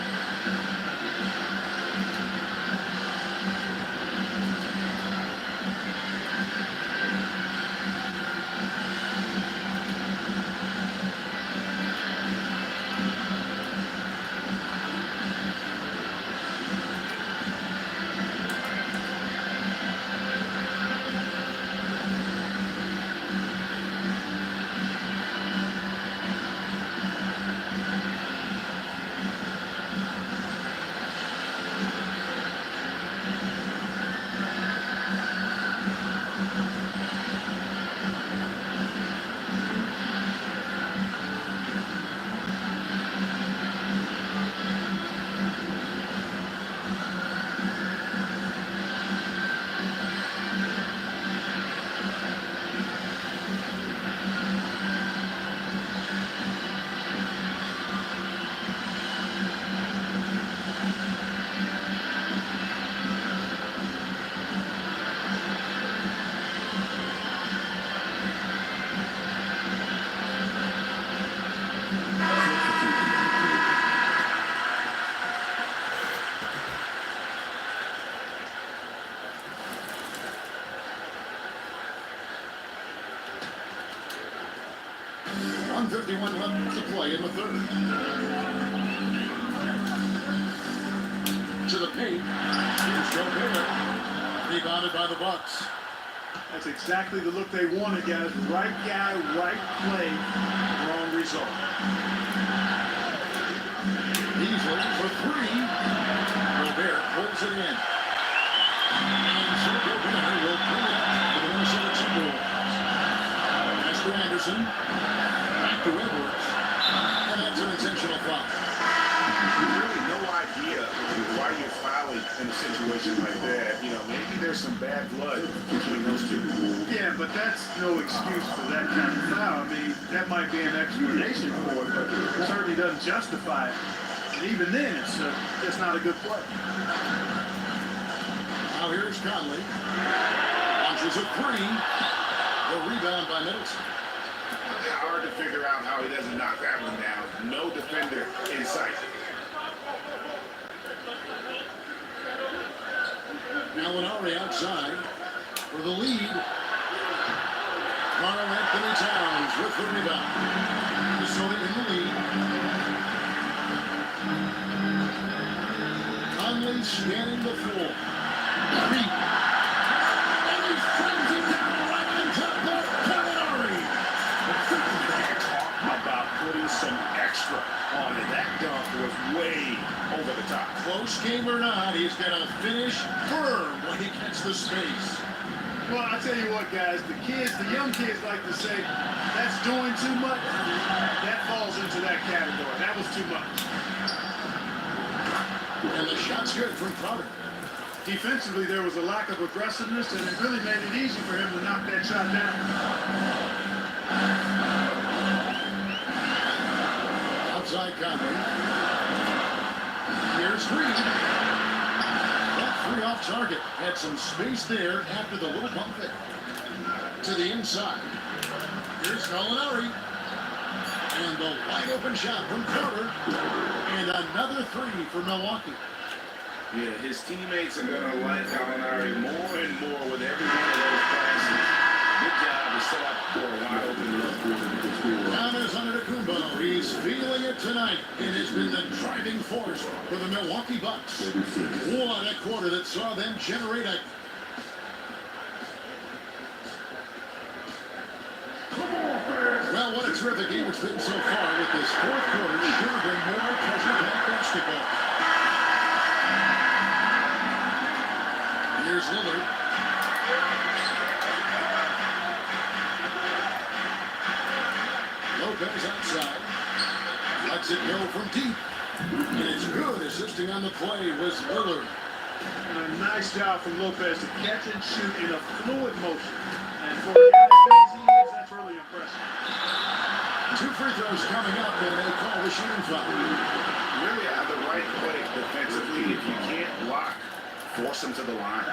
.51 left to play in the third. To the paint. Here's Gobert. Rebounded by the Bucks. That's exactly the look they wanted, guys. Right guy, right play, wrong result. Beasley for 3. Gobert pulls it in. And so Gobert will pull it for the Minnesota Timberwolves. As for Anderson. Back to Edwards. And that's an intentional foul. Really no idea why you foul in a situation like that, you know, maybe there's some bad blood between those two. Yeah, but that's no excuse for that kind of foul. I mean, that might be an explanation for it, but it certainly doesn't justify it. And even then, it's not a good play. Now here's Conley. Launches a three. The rebound by Middleton. Hard to figure out how he doesn't knock that one down. No defender in sight. Gallinari outside for the lead. Carl Anthony Towns with the rebound. Minnesota in the lead. Conley scanning the floor. Three. And he sends it down right on top of Gallinari. Talk about putting some extra on it. That dunk was way over the top. Close game or not, he's going to finish firm when he gets the space. Well, I tell you what, guys, the young kids like to say, that's doing too much. That falls into that category. That was too much. And the shot's good from Crowder. Defensively, there was a lack of aggressiveness, and it really made it easy for him to knock that shot down. Outside Conley. Here's Green. That three off target. Had some space there after the little bump there. To the inside. Here's Gallinari. And the wide open shot from Carter. And another three for Milwaukee. Yeah, his teammates are going to like Gallinari more and more with every one of those passes. Good job to set up for a wide open look. Giannis Antetokounmpo, he's feeling it tonight. It has been the driving force for the Milwaukee Bucks. What a quarter that saw them generate a... Well, what a terrific game it's been so far with this fourth quarter. Should have been more pressure-packed basketball. Here's Lillard. Lopez outside. Lets it go from deep. And it's good. Assisting on the play was Lillard. And a nice job from Lopez to catch and shoot in a fluid motion. And for a guy as big as he is, that's really impressive. Two free throws coming up, and they call the shooting foul. Really have the right play defensively. If you can't block, force them to the line.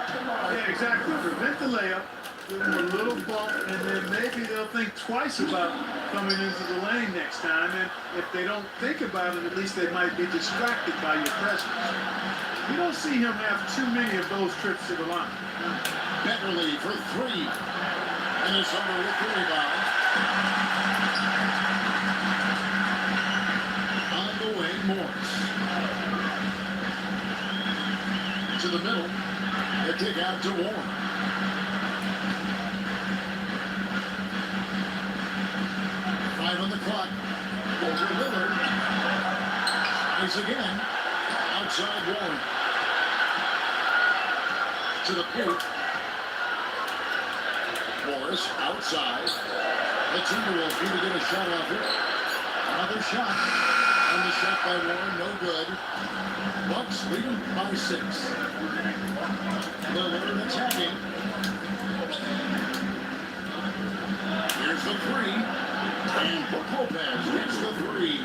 Yeah, exactly. Prevent the layup, give them a little bump, and then maybe they'll think twice about coming into the lane next time. And if they don't think about it, at least they might be distracted by your presence. You don't see him have too many of those trips to the line. Beverly for three. Minnesota with the rebound. On the way, Morris. To the middle. The kick out to Warren. Five on the clock. Over Lillard. Tries again. Outside Warren. To the paint. Morris outside. The Timberwolves need to get a shot off it. Another shot. And the shot by Warren, no good. Bucks leading by 6. Lillard attacking. Here's the three. And Brook Lopez gets the three.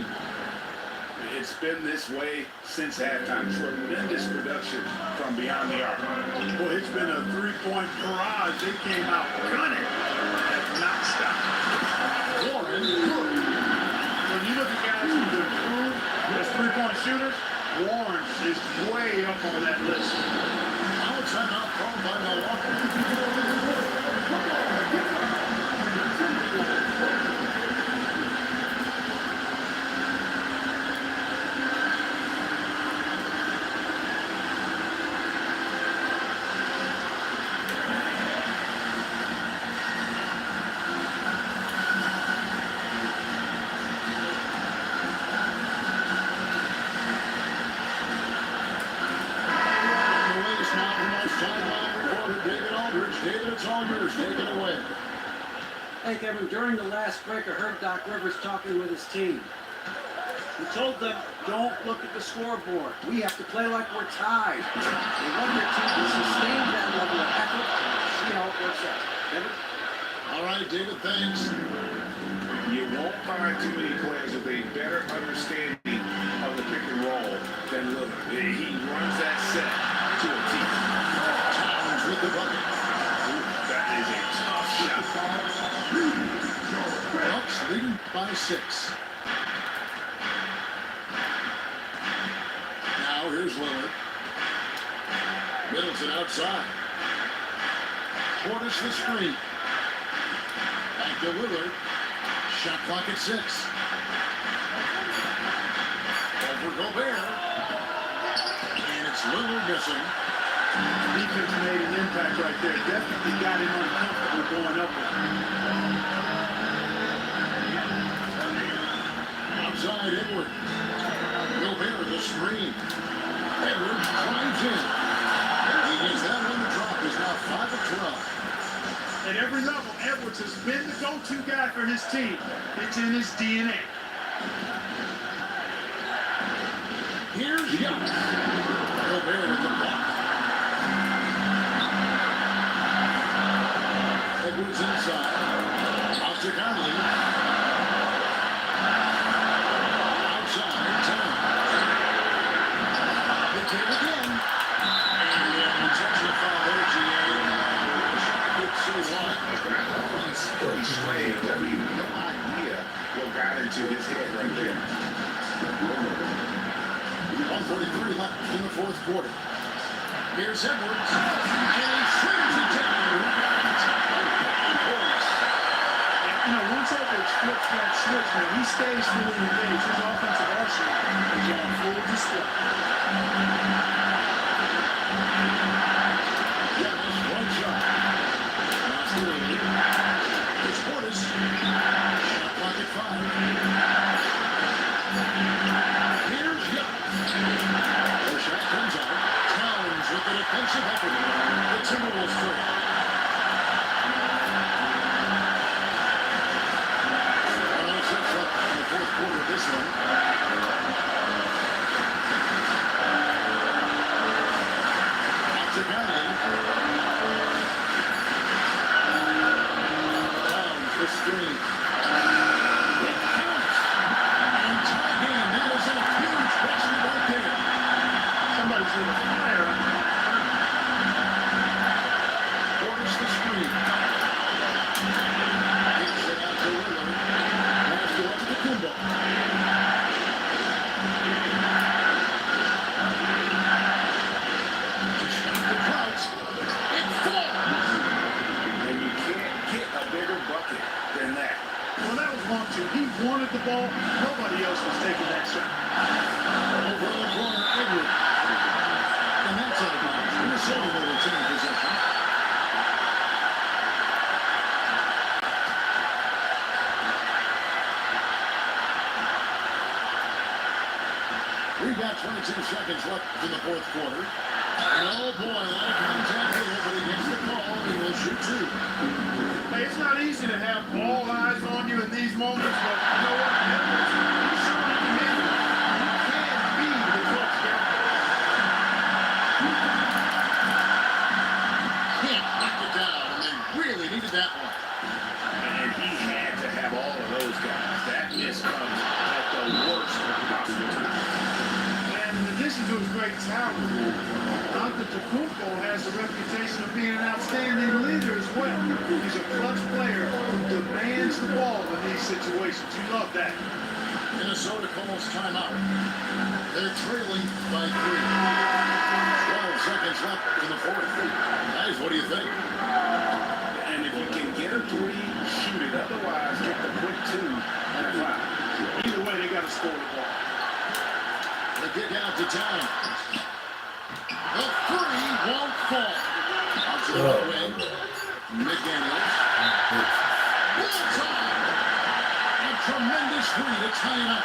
It's been this way since halftime. Tremendous production from beyond the arc. Boy, it's been a three-point barrage. They came out gunning. Have not stopped. Warren, good. When you look at guys who've improved as three-point shooters, Warren is way up on that list. Now timeout called by Milwaukee. Hey, Kevin, during the last break, I heard Doc Rivers talking with his team. We told them, don't look at the scoreboard. We have to play like we're tied. They want their team to sustain that level of effort and see how it works out. Kevin? All right, David, thanks. You won't find too many players with a better understanding of the pick and roll than Lillard. He runs that set to a T. Towns with the bucket. That is a tough shot. Bucks leading by 6. Now here's Lillard. Middleton outside. Portis the screen. Back to Lillard. Shot clock at 6. Over Gobert. And it's Lillard missing. Defense made an impact right there. Definitely got him uncomfortable going up with him. Outside Edward. Gobert the screen. Edward drives in. He gets that one to drop. He's now 5 of 12. At every level, Edwards has been the go-to guy for his team. It's in his DNA. Here's Young. Gobert with the block. Edwards inside. Out to Conley. Outside. Towns. They take again. And intentional foul there, GA. He's pretty strange. I mean, no idea what got into his head right there. 1:43 left in the 4th quarter. Here's Edwards. And he swings it down. You know, once Edwards flips that switch, when he stays fully engaged, his offensive arsenal is on full display. One shot. It's Portis. Shot clock at 5. Here's Young. The shot comes out. Towns with the defensive effort. The Timberwolves free. 106 left in the 4th quarter of this one. Out to Conley. The screen. It counts. And tie game. That is a huge basket right there. Somebody's in the fire. Portis the screen. Kicks it out to Lillard. Pass to Antetokounmpo. To stop the Clouds. It falls. And you can't get a bigger bucket than that. Well, that was 1-2. He wanted the ball. Nobody else was taking that shot. Over in the corner, Edward. And that's out of bounds. Minnesota will retain possession. We've got 22 seconds left in the 4th quarter. And oh boy, a lot of contact here, but he gets the call and he will shoot 2. Hey, it's not easy to have all eyes on you in these moments, but you know what? Edwards, he's showing he can handle it. He can be the clutch guy. Can't knock it down, and they really needed that one. And he had to have all of those guys. That miss comes at the worst possible time. And in addition to his great talent, Antetokounmpo has a reputation of being an outstanding leader as well. He's a clutch player who demands the ball in these situations. You love that. Minnesota calls timeout. They're trailing by 3. 12 seconds left in the 4th. Guys, what do you think? And if you can get a 3, shoot it. Otherwise, get the quick 2 and a 5. Either way, they got to score the ball. The kick out to Towns. The 3 won't fall. Out to the right wing. McDaniels. Ball time. A tremendous 3 to tie it up.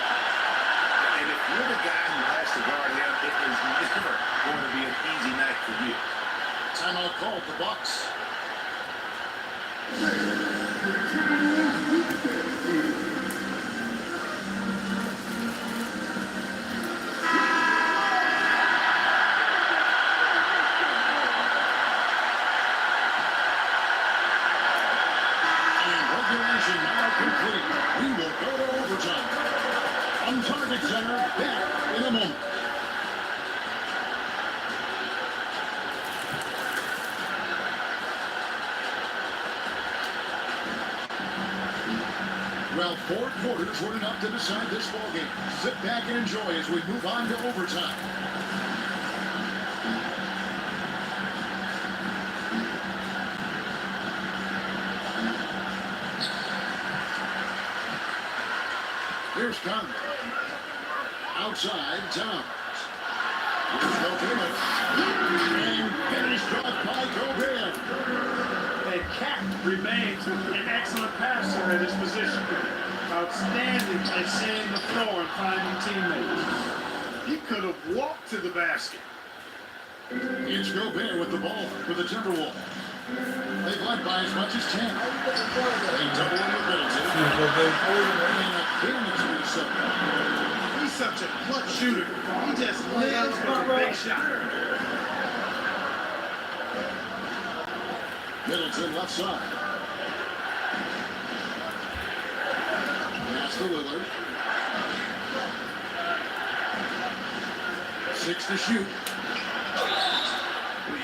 And if you're the guy who has to guard him, it is never going to be an easy night for you. Timeout called the Bucks. Possession now complete. We will go to overtime. On Target Center, back in a moment. Well, 4 quarters weren't enough to decide this ballgame. Sit back and enjoy as we move on to overtime. Here's Conley. Outside, Towns. Here's Gobert. And finished off by Gobert. And Cat remains an excellent passer at his position. Outstanding at seeing the floor and finding teammates. He could have walked to the basket. It's Gobert with the ball for the Timberwolves. They've led by as much as 10. They double in the Middleton. And again it's Minnesota. He's such a clutch shooter. He just lives for a big shot. Middleton left side. Pass to Lillard. 6 to shoot.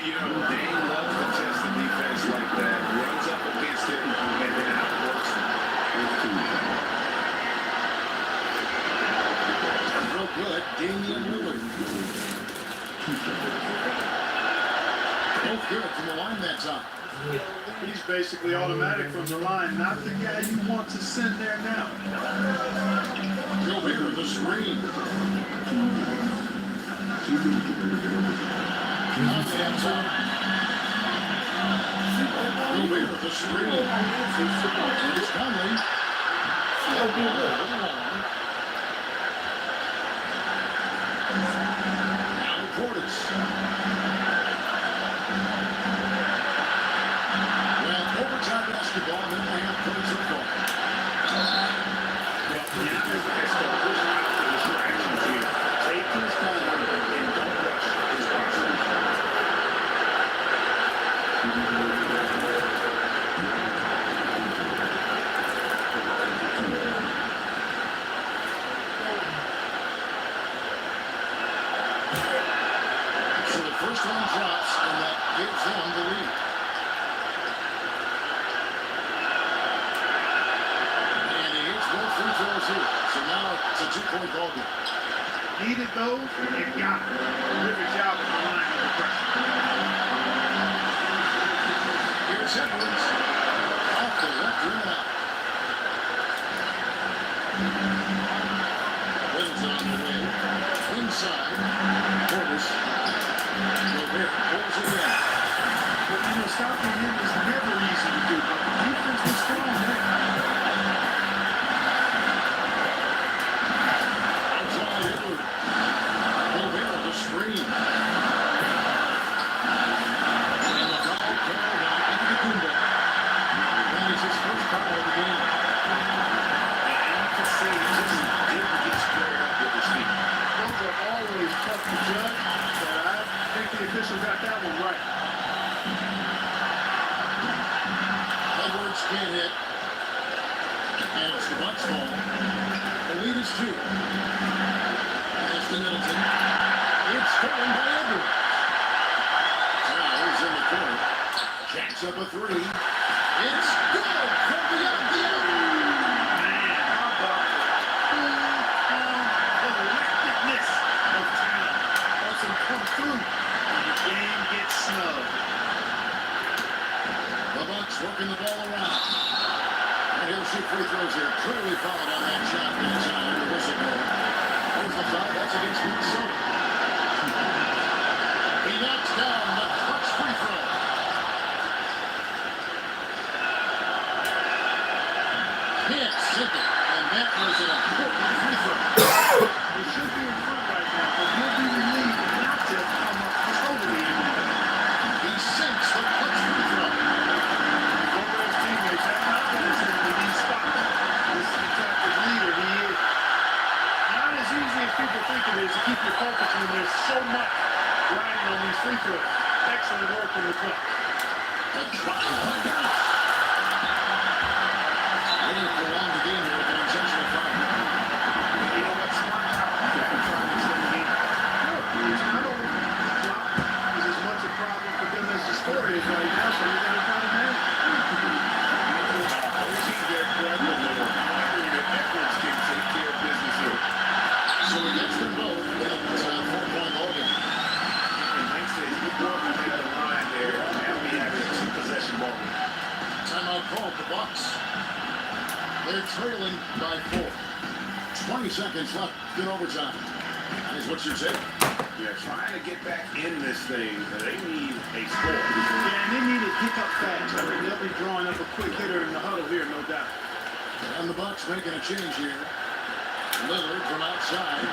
You know, Dame loves to test the defense like that. Runs up against it and then outworks it. Real good, Damian Lillard. Both good from the line that time. He's basically automatic from the line, not the guy you want to send there now. Gobert the screen. On the outside. Gobert the screen. It's Conley. Now Portis. Well, overtime basketball, and then they have points of ball. Take his time and don't rush his process. So the first one drops, and that gives them the lead. And he hits both free throws here. So now it's a 2-point ball game. Needed those and got them. Terrific job at the line under pressure. Here's Edwards. Off the left rim out. Middleton on the way. Inside. Portis. Gobert pulls it in. But you know, stopping him is never easy to do. But the defense was strong there. Outside Edwards. Gobert the screen. And the foul called on Antetokounmpo. That is his first foul of the game. And you can see he just didn't get squared up with his feet. Those are always tough to judge, but I think the official got that one right. Edwards can't hit. And it's the Bucks ball. The lead is 2. Pass to Middleton. It's stolen by Edwards. Towers in the corner. Jacks up a 3. It's good from beyond the arc. Man, how about the collectedness of Town. Lets him come through, and the game gets snubbed. The Bucks working the ball around. And he'll shoot free throws here. Clearly fouled on that shot. That's on the whistle. There's the foul. That's against Minnesota. He knocks down the clutch free throw. Can't sink it. And that was an important free throw. He should be in front right now, but he'll be relieved not to come up totally empty. He sinks the clutch free throw. Gobert's teammates have confidence in him in these spots. This is the type of leader he is. Not as easy as people think it is to keep your focus when there's so much riding on these free throws. Excellent work in the clutch. The try by Dallas. They're trailing by 4. 20 seconds left in overtime. That is what you're saying. Yeah, trying to get back in this thing, they need a score. Yeah, and they need to pick up fast. I mean, they'll be drawing up a quick hitter in the huddle here, no doubt. And the Bucks making a change here. Lillard from outside.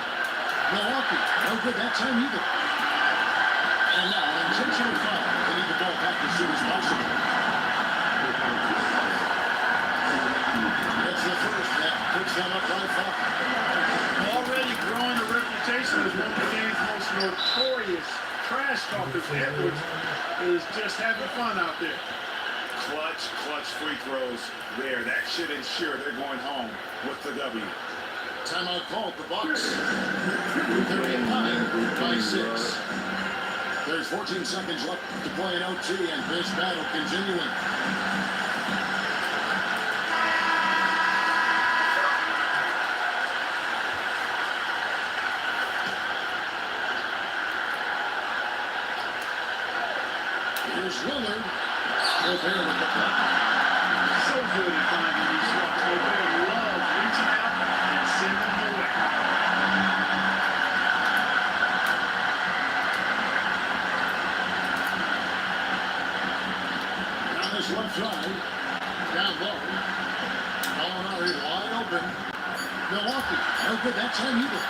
Milwaukee, no good that time either. And now an intentional foul. They need the ball back as soon as possible. That's the first. That puts them up by 5. Already growing a reputation as one of the game's most notorious trash talkers. Edwards is just having fun out there. Clutch free throws there. That should ensure they're going home with the W. Timeout called the Bucks. They're behind by 6. There's 14 seconds left to play in OT, and this battle continuing. Here's Lillard. Gobert with the block. So good at finding these slots. Gobert loves reaching out and sending them away. On this left side, down low. Gallinari wide open. Milwaukee, no good that time either.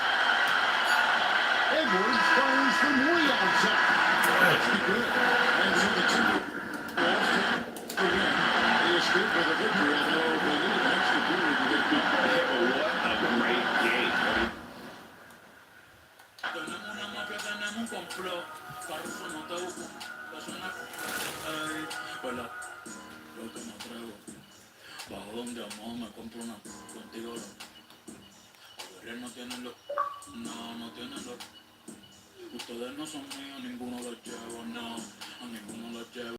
Edwards fires from way outside. That's good. And so the Timberwolves again. They escape with a victory, although they need an extra period to get beat. What a great game. Tenemos una mafia, tenemos un complot. Caruso no te busco. Te suena. Ey, vuela. Yo que me atrevo. Bajo donde amo, me compro una. Contigo no. Ustedes no tienen lo. No tienen lo. Ustedes no son míos, ninguno los llevo, no. A ninguno los llevo.